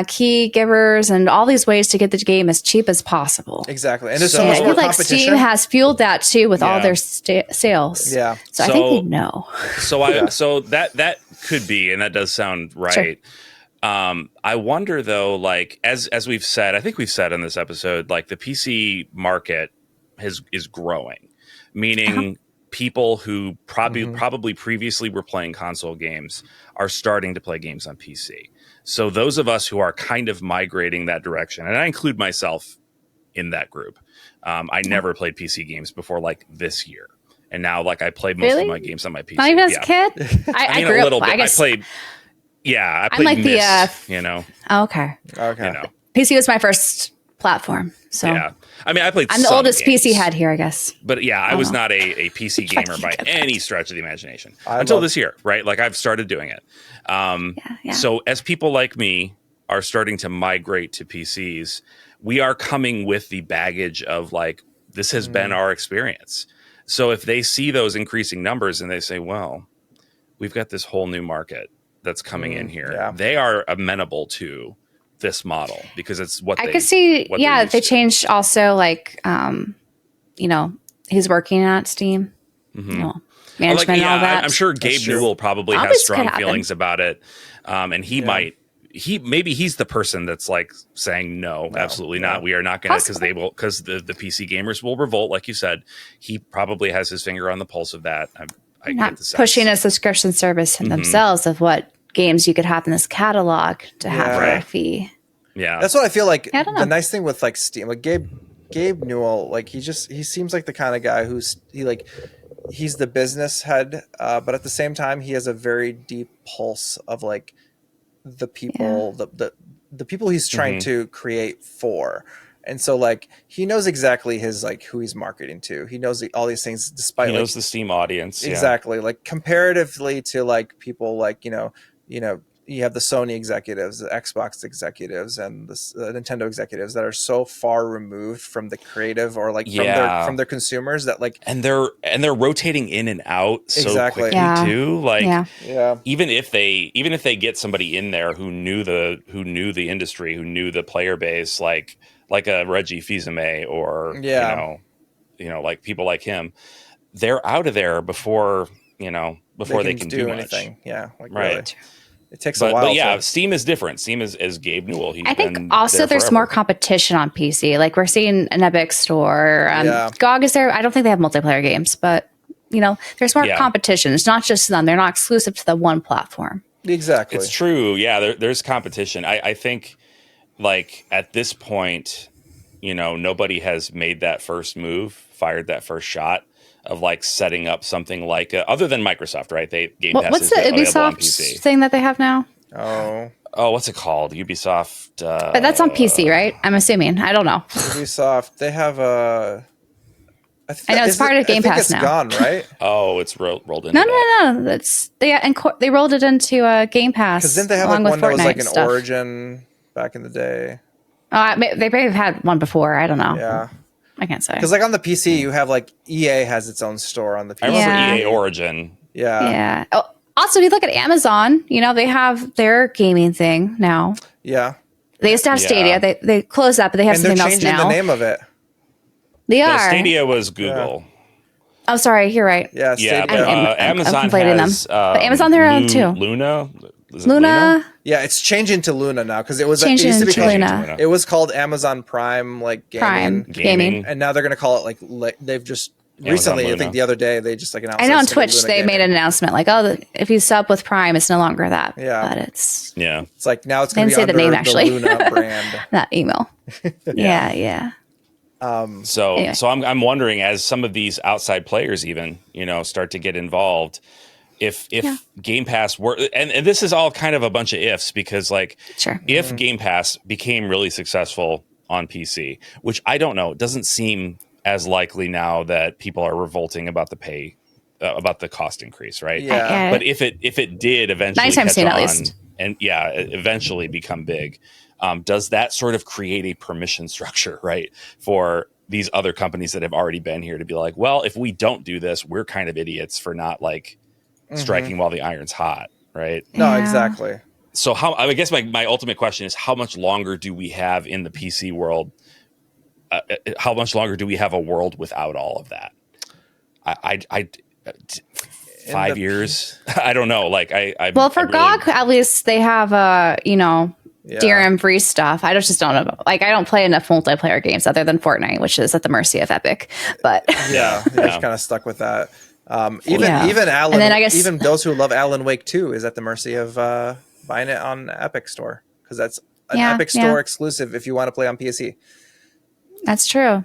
key givers and all these ways to get the game as cheap as possible. Exactly, and there's so much more competition. Steam has fueled that too with all their sales. Yeah, so I think we know. So that could be, and that does sound right. Sure. I wonder though, like as we've said, I think we've said in this episode, like the PC market is growing, meaning people who probably previously were playing console games are starting to play games on PC. So those of us who are kind of migrating that direction, and I include myself in that group. I never played PC games before like this year. And now like I play most of my games on my PC. Not even as a kid? I mean, grew a little up, bit. I guess. I played I played I'm like Myst, you know. Okay. Okay. You know. PC was my first platform. So yeah. I mean, I played I'm the some oldest games, PC head here, I guess. But yeah, I was not a PC gamer by any stretch of the imagination until this year, right? Like I've started doing it. So as people like me are starting to migrate to PCs, we are coming with the baggage of like, this has been our experience. So if they see those increasing numbers and they say, well, we've got this whole new market that's coming in here, they are amenable to this model because it's what I could see. Yeah, they changed also like, you know, he's working at Steam, you know, management and all that. I'm sure Gabe Newell probably has strong feelings about it. And he might, maybe he's the person that's like saying, no, absolutely not. We are not going to, because the PC gamers will revolt. Like you said, he probably has his finger on the pulse of that. I not get the sense. Pushing a subscription service themselves of what games you could have in this catalog to have for a fee. Yeah. That's what I feel like. The nice thing with like Steam, like Gabe Newell, like he seems like the kind of guy he's the business head, but at the same time, he has a very deep pulse of like the people, the people he's trying to create for. And so like he knows exactly his like who he's marketing to. He knows all these things despite he knows the Steam audience. Exactly. Like comparatively to like people like, you know, you have the Sony executives, the Xbox executives, and the Nintendo executives that are so far removed from the creative or like from their consumers that like, and they're rotating in and out so quickly too. Like even if they get somebody in there who knew the industry, who knew the player base, like a Reggie Fils-Aimé or you know like people like him, they're out of there before they can do anything. Much. Yeah, like right. Really. It takes a while. But yeah, Steam is different. Steam is Gabe Newell. I think also there's more competition on PC. Like we're seeing an Epic Store. GOG is there. I don't think they have multiplayer games, but you know, there's more competition. It's not just them. They're not exclusive to the one platform. Exactly. It's true. Yeah, there's competition. I think like at this point, you know, nobody has made that first move, fired that first shot of like setting up something like other than Microsoft, right? Game Pass what's the Ubisoft thing that they have now? Oh, what's it called? Ubisoft. But that's on PC, right? I'm assuming. I don't know. Ubisoft. They have a. I know it's part of Game Pass now. It's gone, right? Oh, it's rolled into. No. That's they rolled it into Game Pass. Because didn't they have like one that was like an Origin back in the day? They may have had one before. I don't know. Yeah. I can't say. Because like on the PC, you have like EA has its own store on the PC. I remember EA Origin. Yeah. Oh, also, if you look at Amazon, you know, they have their gaming thing now. Yeah. They used to have Stadia. They closed that, but they have something else now. And they're changing the name of it. They are. Stadia was Google. Yeah. Oh, sorry. You're right. Yeah. Stadia. But Amazon has but Amazon their own too. Luna. Luna. Yeah, it's changing to Luna now because it used to be called Luna. It was called Amazon Prime, like gaming, and now they're gonna call it like they've just recently. I think the other day they just like announced. I know on Twitch they made an announcement like, oh, if you sub with Prime, it's no longer that. Yeah, but it's like now it's gonna be under the name actually. Luna brand. That email. Yeah. So I'm wondering as some of these outside players even start to get involved. If Game Pass were, and this is all kind of a bunch of ifs because if Game Pass became really successful on PC, which I don't know, it doesn't seem as likely now that people are revolting about the about the cost increase, right? Yeah. But if it did eventually catch on, at least. And eventually become big, does that sort of create a permission structure, right, for these other companies that have already been here to be like, well, if we don't do this, we're kind of idiots for not striking while the iron's hot, right? No, exactly. So I guess my ultimate question is how much longer do we have in the PC world? How much longer do we have a world without all of that? 5 years. I don't know. Like well, for GOG, at least they have DRM free stuff. I just don't know. Like, I don't play enough multiplayer games other than Fortnite, which is at the mercy of Epic. But you're kind of stuck with that. Even Alan, and then I guess even those who love Alan Wake 2 is at the mercy of buying it on Epic Store, because that's an Epic Store exclusive if you want to play on PC. That's true.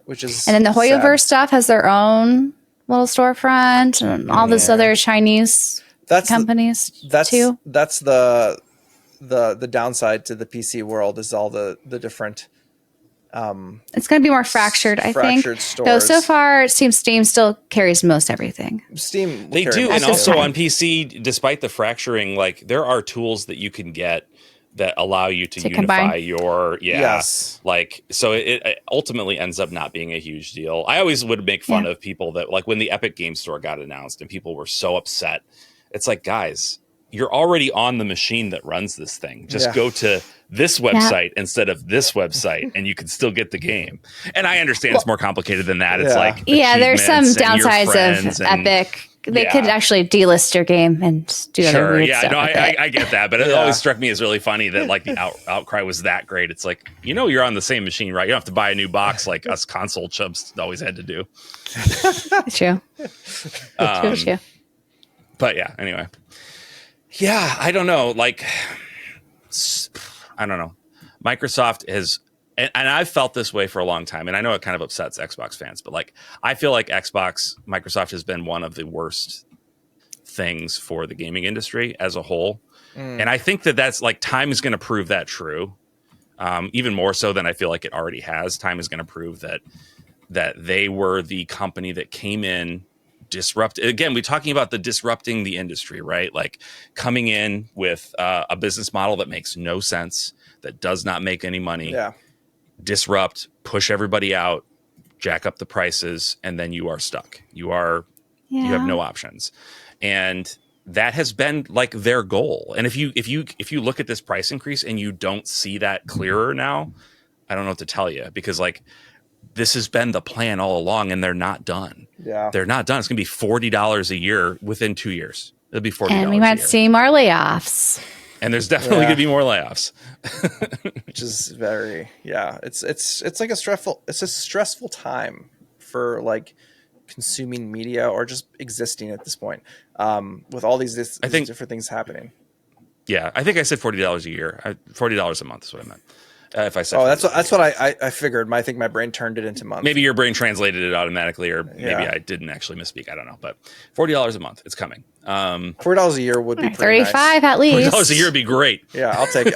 Which is, and then the Hoyoverse stuff has their own little storefront and all this other Chinese companies too. That's the downside to the PC world, is all the different. It's going to be more fractured, I think. Stores. Though so far, it seems Steam still carries most everything. Steam, they do, and also on PC, despite the fracturing, like there are tools that you can get that allow you to unify combine your like, so it ultimately ends up not being a huge deal. I always would make fun of people that, like, when the Epic Game Store got announced and people were so upset. It's like, guys, you're already on the machine that runs this thing. Just go to this website instead of this website, and you can still get the game. And I understand it's more complicated than that. It's like there's some downsides of Epic. They could actually delist your game and do other weird stuff. I get that, but it always struck me as really funny that, like, the outcry was that great. It's like, you're on the same machine, right? You don't have to buy a new box like us console chubs always had to do. True. True. But anyway. Yeah, I don't know. Like, I don't know. Microsoft has, and I've felt this way for a long time, and I know it kind of upsets Xbox fans, but like, I feel like Microsoft has been one of the worst things for the gaming industry as a whole. And I think that's like, time is going to prove that true. Even more so than I feel like it already has. Time is going to prove that they were the company that came in, disrupted. Again, we're talking about the disrupting the industry, right? Like, coming in with a business model that makes no sense, that does not make any money. Disrupt, push everybody out, jack up the prices, and then you are stuck. You have no options. And that has been like their goal. And if you look at this price increase and you don't see that clearer now, I don't know what to tell you, because like, this has been the plan all along, and they're not done. They're not done. It's going to be $40 a year within 2 years. It'll be $40 a year. And we might see more layoffs. And there's definitely going to be more layoffs. Which is very, it's like a stressful time for like consuming media or just existing at this point, with all these different things happening. Yeah, I think I said $40 a year. $40 a month is what I meant. If I said, that's what I figured. I think my brain turned it into months. Maybe your brain translated it automatically, or maybe I didn't actually misspeak. I don't know, but $40 a month, it's coming. $40 a year would be pretty $35 nice. At least. $40 a year would be great. Yeah, I'll take it.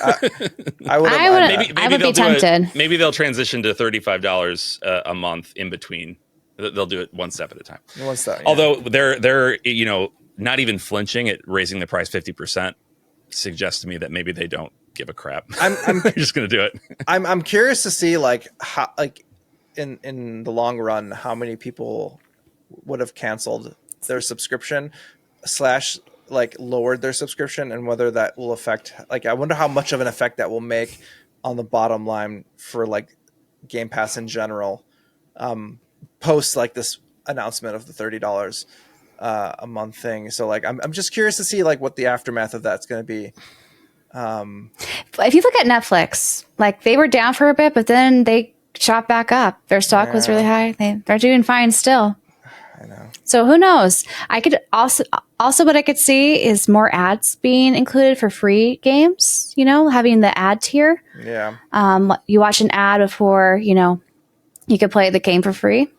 I would be tempted. Maybe they'll transition to $35 a month in between. They'll do it one step at a time. One step. Yeah. Although they're not even flinching at raising the price 50% suggests to me that maybe they don't give a crap. I'm just gonna do it. I'm curious to see like how, like, in the long run, how many people would have canceled their subscription / like lowered their subscription, and whether that will affect, like, I wonder how much of an effect that will make on the bottom line for like Game Pass in general, post like this announcement of the $30 a month thing. So like, I'm just curious to see like what the aftermath of that's going to be. If you look at Netflix, like, they were down for a bit, but then they shot back up. Their stock was really high. They're doing fine still. I know. So who knows? I could also what I could see is more ads being included for free games. Having the ad tier. Yeah. You watch an ad before you could play the game for free.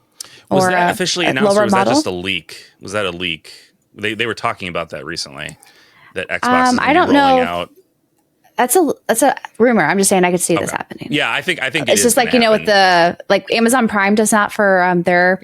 Was that officially announced, or was that just a leak? Was that a leak? They were talking about that recently. That Xbox is rolling out. That's a rumor. I'm just saying I could see this happening. Yeah, I think it's just like with the Amazon Prime does that for their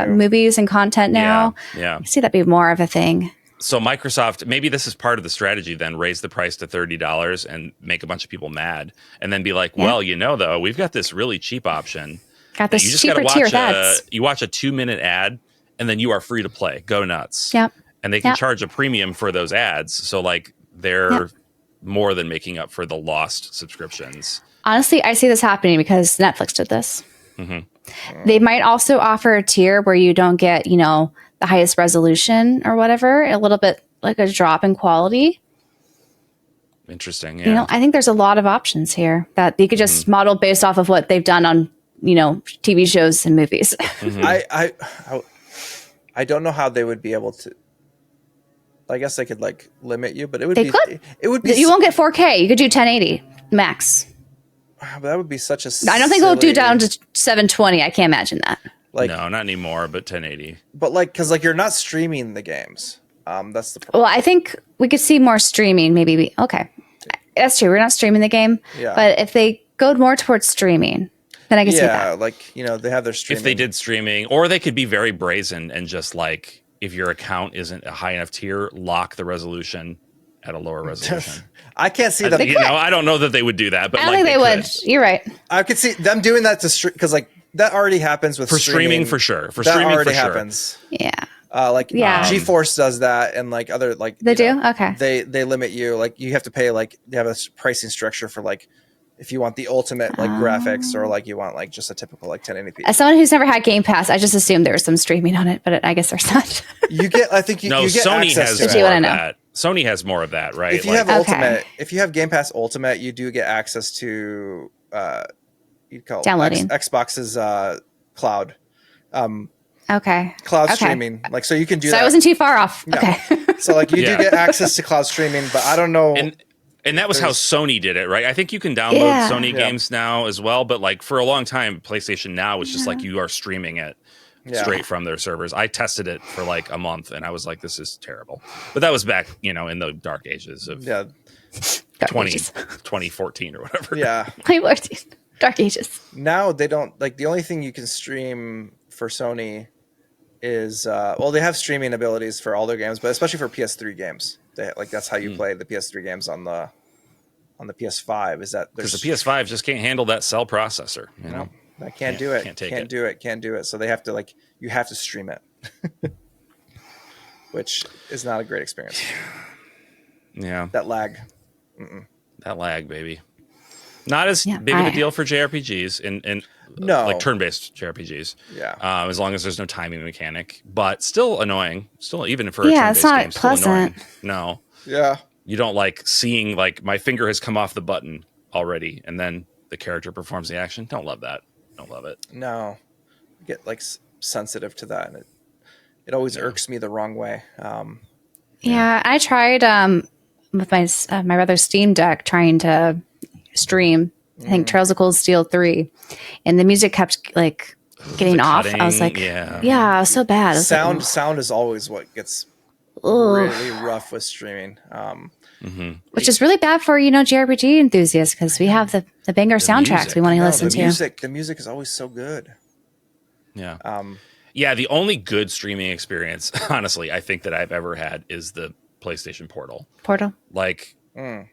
movies and content now. Yeah, I see that be more of a thing. So Microsoft, maybe this is part of the strategy. Then raise the price to $30 and make a bunch of people mad, and then be like, well, though, we've got this really cheap option. Got this cheaper tier with ads. You watch a 2-minute ad, and then you are free to play. Go nuts. Yep. And they can charge a premium for those ads. So like they're more than making up for the lost subscriptions. Honestly, I see this happening because Netflix did this. Mm-hmm. They might also offer a tier where you don't get, the highest resolution or whatever, a little bit like a drop in quality. Interesting. Yeah. You know, I think there's a lot of options here that you could just model based off of what they've done on, you know, TV shows and movies. I don't know how they would be able to. I guess they could like limit you, but it would be. You won't get 4K. You could do 1080 max. But that would be such a. I don't think they'll do down to 720. I can't imagine that. Like, no, not anymore. But 1080. But like, because like you're not streaming the games. That's the problem. Well, I think we could see more streaming. Maybe okay, that's true. We're not streaming the game. Yeah. But if they go more towards streaming, then I can see that. Yeah, like you know they have their streaming. If they did streaming, or they could be very brazen and just like. If your account isn't a high enough tier, lock the resolution at a lower resolution. I can't see them. You know, I don't know that they would do that, but I don't think they would. You're right. I could see them doing that to because like that already happens with streaming for sure. For that streaming already for sure. happens. Yeah. GeForce does that, and like other like they do. Okay. They limit you. Like you have to pay like they have a pricing structure for like. If you want the ultimate like graphics or like you want like just a typical like 1080p. As someone who's never had Game Pass, I just assumed there was some streaming on it, but I guess there's not. You get, I think you get Sony access has to more of that. Sony has more of that, right? If you have Ultimate, if you have Game Pass Ultimate, you do get access to you'd call downloading Xbox's cloud. Cloud streaming, like so you can do that. I wasn't too far off. No. Okay. So like you do get access to cloud streaming, but I don't know. And that was how Sony did it, right? I think you can download Sony games now as well, but like for a long time, PlayStation Now was just like you are streaming it straight from their servers. I tested it for like a month, and I was like, "This is terrible." But that was back, you know, in the dark ages of 2014 or whatever. Yeah, 2014, dark ages. Now they don't like the only thing you can stream for Sony is they have streaming abilities for all their games, but especially for PS3 games. That's how you play the PS3 games on the PS5. Is that because the PS5 just can't handle that cell processor? You know, I can't do it. Can't do it. So they have to you have to stream it, which is not a great experience. Yeah, that lag. That lag, baby. Not as big of a deal for JRPGs and like turn-based JRPGs. Yeah. As long as there's no timing mechanic, but still annoying. Still, even for a turn-based it's not game, pleasant. No. Yeah. You don't like seeing like my finger has come off the button already, and then the character performs the action. Don't love that. Don't love it. No. I get like sensitive to that, and it always irks me the wrong way. I tried with my brother's Steam Deck trying to stream. I think Trails of Cold Steel 3, and the music kept like getting off. I was like, it was so bad. Sound is always what gets really rough with streaming. Which is really bad for, JRPG enthusiasts, because we have the banger soundtracks we want to listen to. The music is always so good. Yeah. The only good streaming experience, honestly, I think that I've ever had is the PlayStation Portal. Like,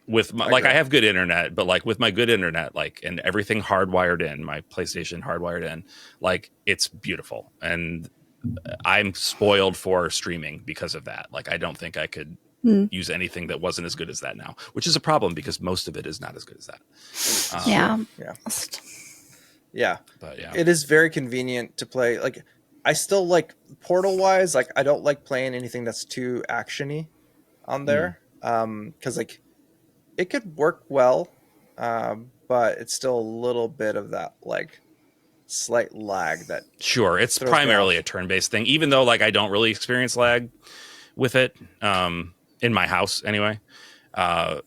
with my, I have good internet, but like with my good internet, like, and everything hardwired in, my PlayStation hardwired in, like, it's beautiful. And I'm spoiled for streaming because of that. Like, I don't think I could use anything that wasn't as good as that now, which is a problem because most of it is not as good as that. But it is very convenient to play. Like, I still like Portal wise, like I don't like playing anything that's too actiony on there. Because like it could work well, but it's still a little bit of that like slight lag that it's primarily a turn-based thing, even though like I don't really experience lag with it in my house anyway. I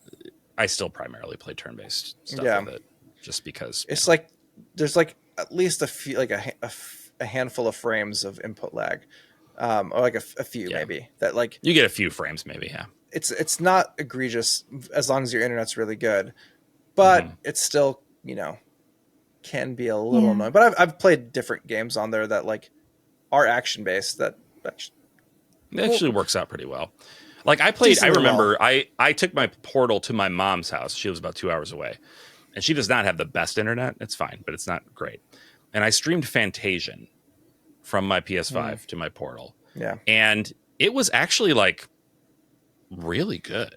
still primarily play turn-based stuff with it just because it's like there's like at least a few, like a handful of frames of input lag, or like a few maybe that like you get a few frames maybe. It's not egregious as long as your internet's really good, but it's still, can be a little annoying. But I've played different games on there that like are action based that actually works out pretty well. Like I remember I took my Portal to my mom's house. She was about 2 hours away, and she does not have the best internet. It's fine, but it's not great. And I streamed Fantasian from my PS5 to my Portal. Yeah. And it was actually like really good.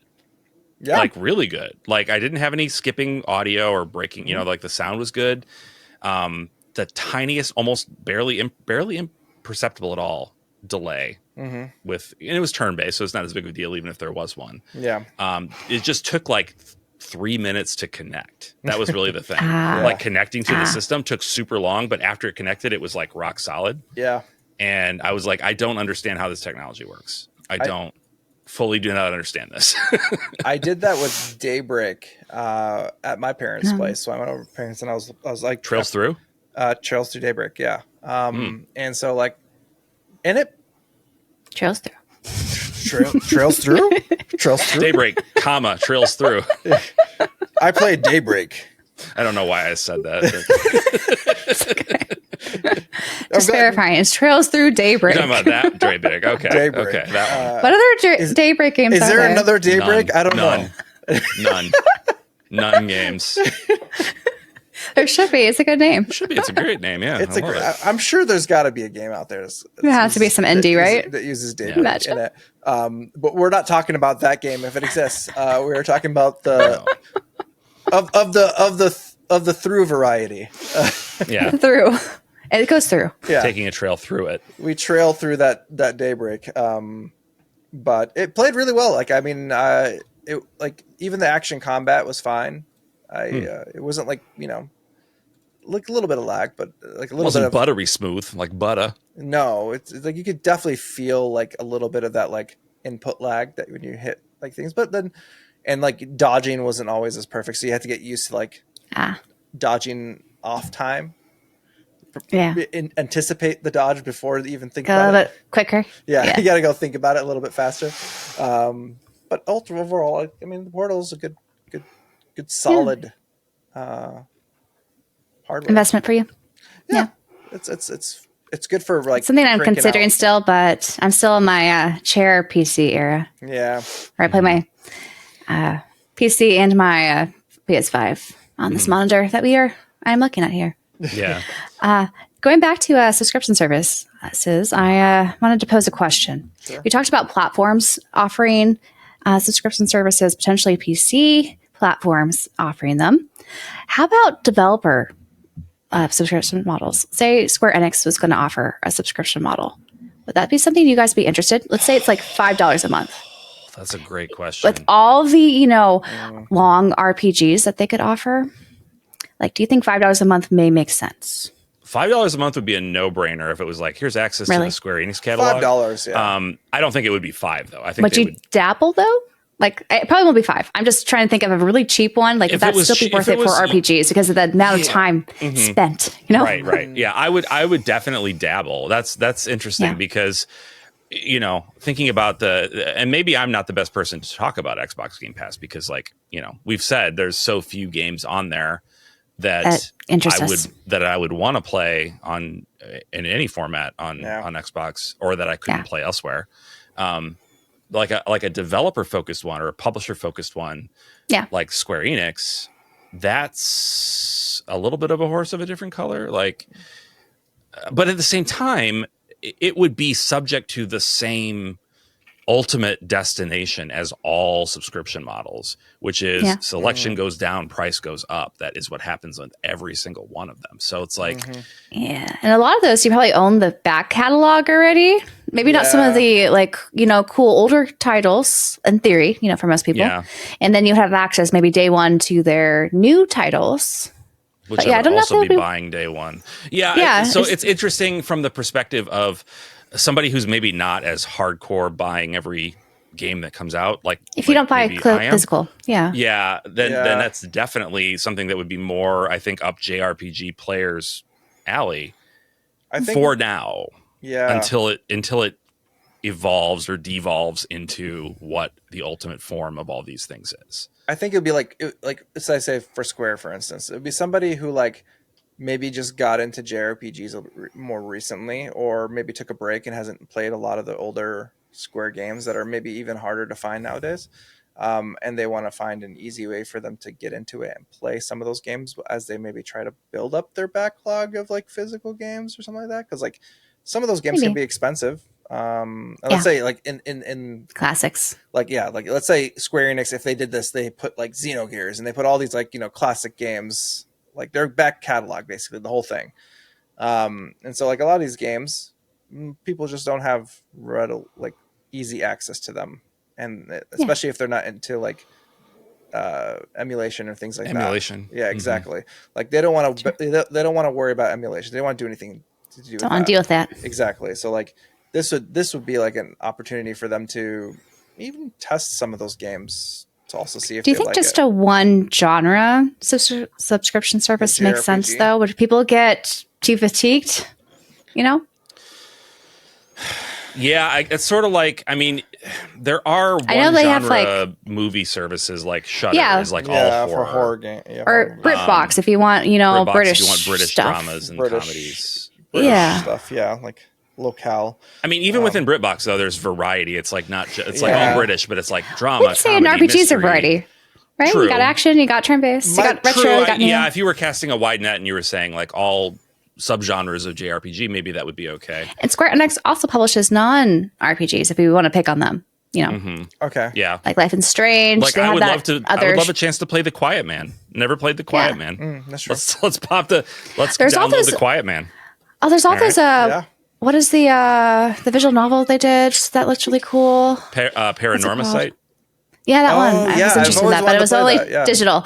Yeah. Like really good. Like I didn't have any skipping audio or breaking, like the sound was good. The tiniest, almost barely imperceptible at all delay with, and it was turn based, so it's not as big of a deal, even if there was one. Yeah. It just took like 3 minutes to connect. That was really the thing. Like connecting to the system took super long, but after it connected, it was like rock solid. Yeah. And I was like, I don't understand how this technology works. I do not understand this. I did that with Daybreak at my parents' place. So I went over to parents and I was like, Trails through Daybreak. Yeah. And so like, and it trails through. Trails through? Trails through? Daybreak, trails through. I played Daybreak. I don't know why I said that. Just verifying. It's Trails Through Daybreak. You're talking about that Daybreak. Okay. Daybreak. Okay. That one. What other Daybreak games is are there? Another Daybreak? None. I don't know. None games. There should be. It's a good name. Should be. It's a great name. Yeah. It's I'm sure there's got to be a game out there. There has to be some indie, right? That uses Daybreak in it. But we're not talking about that game if it exists. We are talking about the of the through variety. Yeah. Through. It goes through. Yeah. Taking a trail through it. We trail through that Daybreak. But it played really well. Like, I mean, it like even the action combat was fine. It wasn't like, like a little bit of lag, but like a little bit of buttery smooth, like butter. No, it's like you could definitely feel like a little bit of that like input lag that when you hit like things, but then and like dodging wasn't always as perfect, so you had to get used to like dodging off time. Yeah, anticipate the dodge before you even think go about a little bit quicker. Yeah, you got to go think about it a little bit faster. But overall, I mean, the Portal is a good solid hardware investment for you. Yeah. It's good for like it's something I'm considering still, but I'm still in my chair PC era. Yeah, where I play my PC and my PS5 on this monitor that I'm looking at here. Yeah. Going back to subscription services, I wanted to pose a question. Sure. We talked about platforms offering subscription services, potentially PC platforms offering them. How about developer subscription models? Say Square Enix was going to offer a subscription model. Would that be something you guys be interested? Let's say it's like $5 a month. That's a great question. With all the, long RPGs that they could offer, like, do you think $5 a month may make sense? $5 a month would be a no-brainer if it was like, here's access to the Square Enix catalog. $5, yeah. I don't think it would be $5 though. I think would you dabble though? Like, it probably won't be $5. I'm just trying to think of a really cheap one. Like, if that'd still be worth it for RPGs because of the amount of time spent. Right. Yeah, I would definitely dabble. That's interesting because thinking about and maybe I'm not the best person to talk about Xbox Game Pass because, like, we've said there's so few games on there that I would want to play in any format on Xbox or that I couldn't play elsewhere. Like a developer focused one or a publisher focused one, like Square Enix, that's a little bit of a horse of a different color. Like, but at the same time, it would be subject to the same ultimate destination as all subscription models, which is selection goes down, price goes up. That is what happens with every single one of them. So it's like, and a lot of those you probably own the back catalog already. Maybe not some of the cool older titles in theory, for most people. Yeah. And then you have access maybe day one to their new titles. Which I would also be buying day one. Yeah. So it's interesting from the perspective of somebody who's maybe not as hardcore buying every game that comes out. Like, if you don't buy physical, then that's definitely something that would be more, I think, up JRPG players' alley. I think for now, until it evolves or devolves into what the ultimate form of all these things is. I think it'd be like as I say for Square, for instance, it'd be somebody who like maybe just got into JRPGs more recently, or maybe took a break and hasn't played a lot of the older Square games that are maybe even harder to find nowadays. And they want to find an easy way for them to get into it and play some of those games as they maybe try to build up their backlog of like physical games or something like that. Because like some of those games can be expensive. Let's say like in classics, like let's say Square Enix, if they did this, they put like Xenogears and they put all these like classic games, like their back catalog, basically the whole thing. And so like a lot of these games, people just don't have easy access to them, and especially if they're not into like emulation or things like emulation. that. Yeah, exactly. Like they don't want to. They don't want to worry about emulation. They don't want to do anything to do. Don't want to deal with that. Exactly. So like this would be like an opportunity for them to even test some of those games to also see if. Do you think just a one genre subscription service makes sense though? Would people get too fatigued? You know. Yeah, it's sort of like, I mean, there are one genre movie services like Shudder is like all horror. For horror game. Yeah, or BritBox if you want, British if you want British stuff. Dramas and comedies. British stuff, like locale. I mean, even within BritBox though, there's variety. It's like not it's like all British, but it's like drama. We'd say in RPGs are variety. Right? True. You got action, you got turn-based, you got retro, you got new. Yeah, if you were casting a wide net and you were saying like all subgenres of JRPG, maybe that would be okay. And Square Enix also publishes non-RPGs if we want to pick on them, Okay. Yeah. Like Life is Strange. Like I would love a chance to play The Quiet Man. Never played The Quiet Man. That's true. Let's download The Quiet Man. Oh, there's all those what is the visual novel they did that looked really cool? Paranormacite? Yeah, that one. I was interested in that, but it was only digital.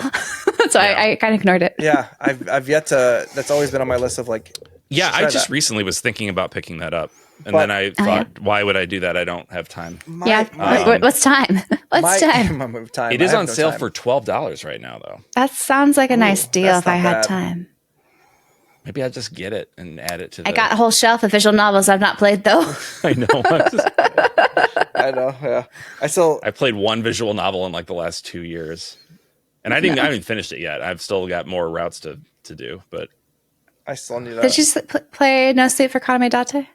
So I kind of ignored it. Yeah, I've yet to. That's always been on my list of like. Yeah, I just recently was thinking about picking that up, and then I thought, why would I do that? I don't have time. What's time? What's time? It is on sale for $12 right now, though. That sounds like a nice deal if I had time. Maybe I'll just get it and add it to. I got a whole shelf of visual novels I've not played though. I know. I know. Yeah, I played one visual novel in like the last 2 years, and I haven't finished it yet. I've still got more routes to do, but I still need. Did you play No Sleep for Kaname Date?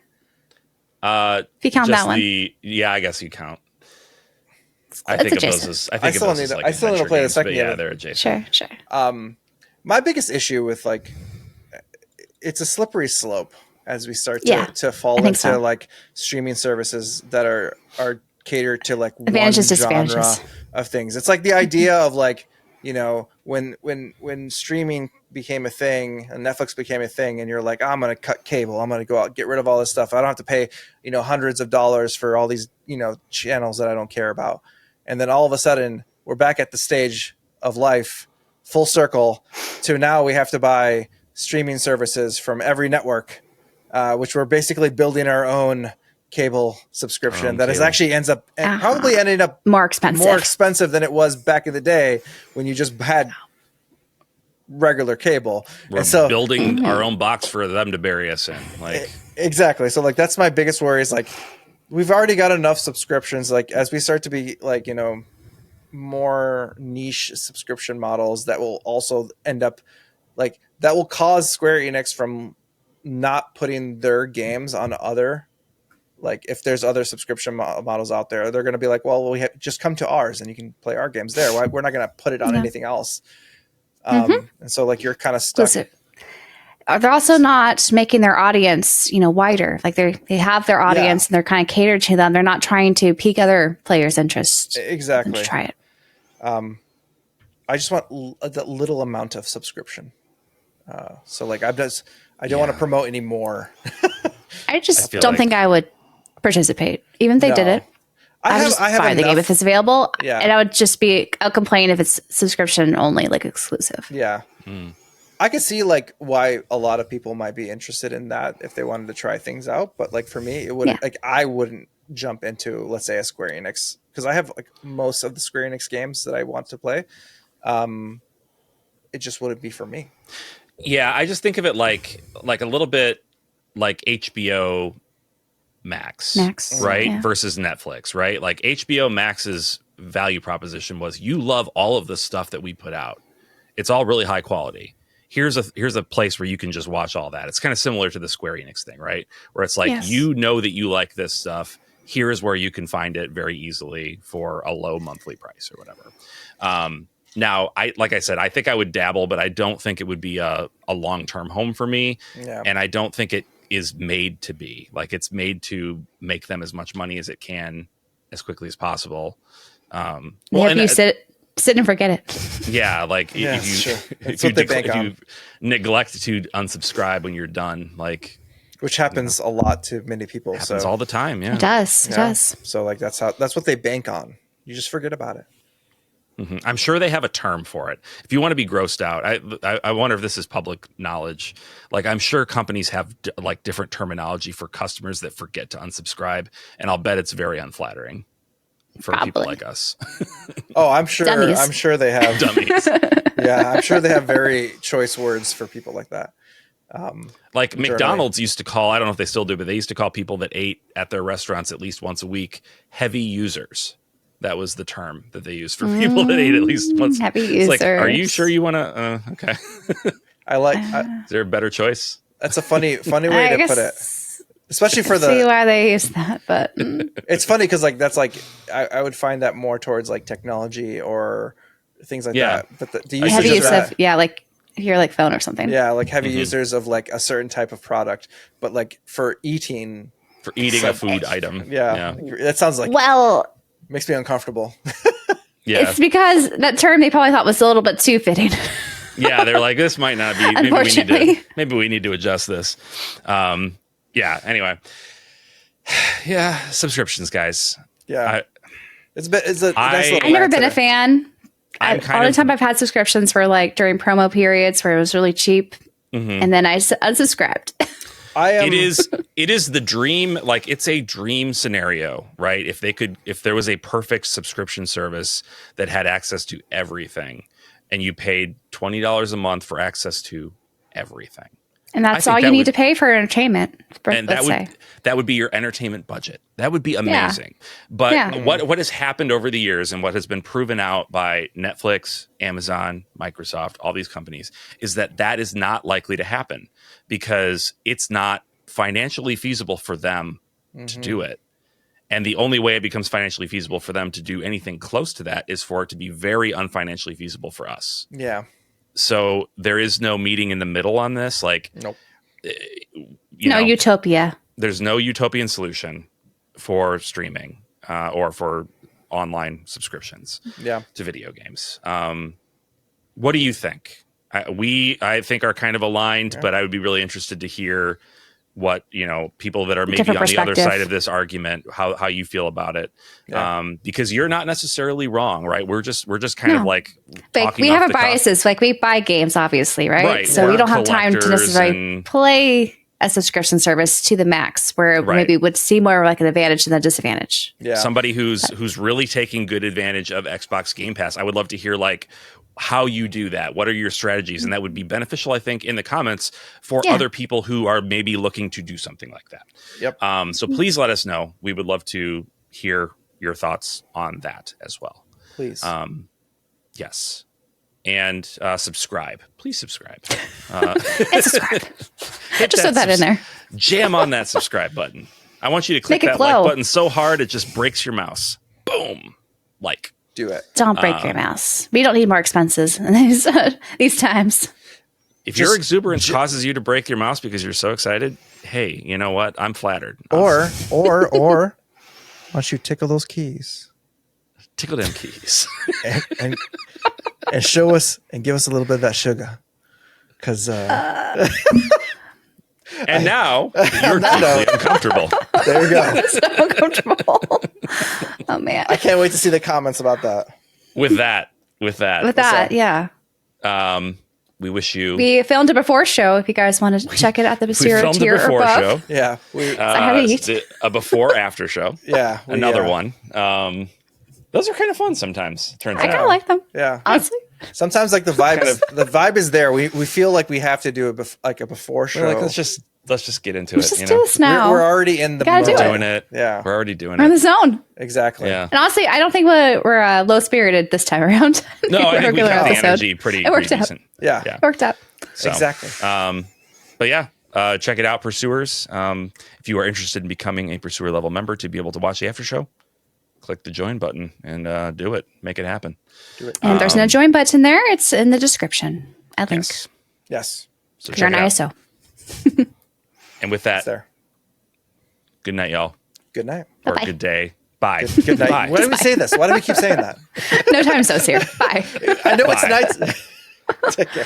If you count that one, I guess you count. I think of those as. I still need to play the second. Yeah, they're adjacent. Sure. My biggest issue with it's a slippery slope as we start to fall into like streaming services that are catered to like advantages, one genre of things. It's like the idea of like, when streaming became a thing and Netflix became a thing and you're like, I'm going to cut cable. I'm going to go out, get rid of all this stuff. I don't have to pay, hundreds of dollars for all these, channels that I don't care about. And then all of a sudden we're back at the stage of life, full circle to now we have to buy streaming services from every network, which we're basically building our own cable subscription that actually ends up probably ending up more expensive than it was back in the day when you just had regular cable. We're building our own box for them to bury us in. Like exactly. So like that's my biggest worry is like we've already got enough subscriptions. Like as we start to be like more niche subscription models that will also end up like that will cause Square Enix from not putting their games on other, like if there's other subscription models out there, they're going to be like, well, just come to ours and you can play our games there. We're not going to put it on anything else. And so like you're kind of stuck. They're also not making their audience, wider. Like they have their audience and they're kind of catered to them. They're not trying to pique other players' interest. Exactly. To try it. I just want a little amount of subscription. So like I don't want to promote anymore. I just don't think I would participate, even if they did it. I would just buy the game if it's available. Yeah. And I'll complain if it's subscription only, like exclusive. Yeah. I could see like why a lot of people might be interested in that if they wanted to try things out. But like for me, it wouldn't like I wouldn't jump into, let's say, a Square Enix because I have like most of the Square Enix games that I want to play. It just wouldn't be for me. Yeah, I just think of it like a little bit like HBO Max, right? Yeah. Versus Netflix, right? Like HBO Max's value proposition was you love all of the stuff that we put out. It's all really high quality. Here's a place where you can just watch all that. It's kind of similar to the Square Enix thing, right? Where it's like you know that you like this stuff. Here's where you can find it very easily for a low monthly price or whatever. Now, like I said, I think I would dabble, but I don't think it would be a long-term home for me. Yeah. And I don't think it is made to be. Like, it's made to make them as much money as it can as quickly as possible. You sit and forget it. Yeah, like if you neglect to unsubscribe when you're done, like which happens a lot to many people. Happens all the time. Yeah, it does. It does. So like that's what they bank on. You just forget about it. Mm-hmm. I'm sure they have a term for it. If you want to be grossed out, I wonder if this is public knowledge. Like, I'm sure companies have like different terminology for customers that forget to unsubscribe, and I'll bet it's very unflattering for people like us. Oh, I'm sure. Dummies. I'm sure they have Dummies. Yeah, I'm sure they have very choice words for people like that. Like McDonald's used to call, I don't know if they still do, but they used to call people that ate at their restaurants at least once a week heavy users. That was the term that they used for people that ate at least once. Heavy It's users. like, are you sure you want to? Okay. Is there a better choice? That's a funny way to put it. Especially for the. See why they use that, but it's funny because like that's like I would find that more towards like technology or things like that. But the heavy use of like if you're like phone or something. Yeah, like heavy users of like a certain type of product, but like for eating a food item. Yeah, that sounds like makes me uncomfortable. Yeah, it's because that term they probably thought was a little bit too fitting. Yeah, they're like, this might not be. Maybe we need to adjust this. Yeah. Anyway, yeah, subscriptions, guys. Yeah, it's a nice little I've never been a fan. All the time I've had subscriptions were like during promo periods where it was really cheap, and then I unsubscribed. It is the dream. Like, it's a dream scenario, right? If there was a perfect subscription service that had access to everything, and you paid $20 a month for access to everything. And that's all you need to pay for entertainment. That would be your entertainment budget. That would be amazing. Yeah. But what has happened over the years and what has been proven out by Netflix, Amazon, Microsoft, all these companies, is that is not likely to happen because it's not financially feasible for them to do it. And the only way it becomes financially feasible for them to do anything close to that is for it to be very unfinancially feasible for us. Yeah. So there is no meeting in the middle on this. Like, nope. Utopia. There's no utopian solution for streaming or for online subscriptions to video games. What do you think? I think are kind of aligned, but I would be really interested to hear what people that are maybe on the other side of this argument, how you feel about it, because you're not necessarily wrong, right? We're just kind of like we have our biases. Like, we buy games, obviously, right? So we don't have time to necessarily play a subscription service to the max, where maybe would see more like an advantage than a disadvantage. Yeah, somebody who's really taking good advantage of Xbox Game Pass, I would love to hear like how you do that. What are your strategies? And that would be beneficial, I think, in the comments for other people who are maybe looking to do something like that. Yep. So please let us know. We would love to hear your thoughts on that as well. Please. Yes. And subscribe. Please subscribe. And subscribe. Just throw that in there. Jam on that subscribe button. I want you to click that like button so hard it just breaks your mouse. Boom. Like. Do it. Don't break your mouse. We don't need more expenses in these times. If your exuberance causes you to break your mouse because you're so excited, hey, you know what? I'm flattered. Or why don't you tickle those keys? Tickle them keys. and show us and give us a little bit of that sugar. Because and now you're deeply uncomfortable. There you go. So uncomfortable. Oh man. I can't wait to see the comments about that. With that, yeah. We wish you. We filmed a before show. If you guys want to check it at the tier or above. Show. Yeah, a before after show. Yeah, another one. Those are kind of fun sometimes. Turns out I kind of like them. Yeah, honestly. Sometimes like the vibe is there. We feel like we have to do a before show. We're like, let's just get into Let's just do this now. We're already in the mode. Doing it. Yeah, we're already doing We're in the zone. Exactly. Yeah. And honestly, I don't think we're low spirited this time around. No, I think we got the energy pretty decent. Yeah, it worked out. So, exactly. But yeah, check it out, Pursuers. If you are interested in becoming a Pursuer level member to be able to watch the after show, click the join button and do it. Make it happen. Do it. And there's no join button there. It's in the description. I think. Yes. So you're an ISO. And with that, good night, y'all. Good night. Or good day. Bye. Good night. Bye. Why do we say this? Why do we keep saying that? No time zones here. Bye. I know it's nights. Take care.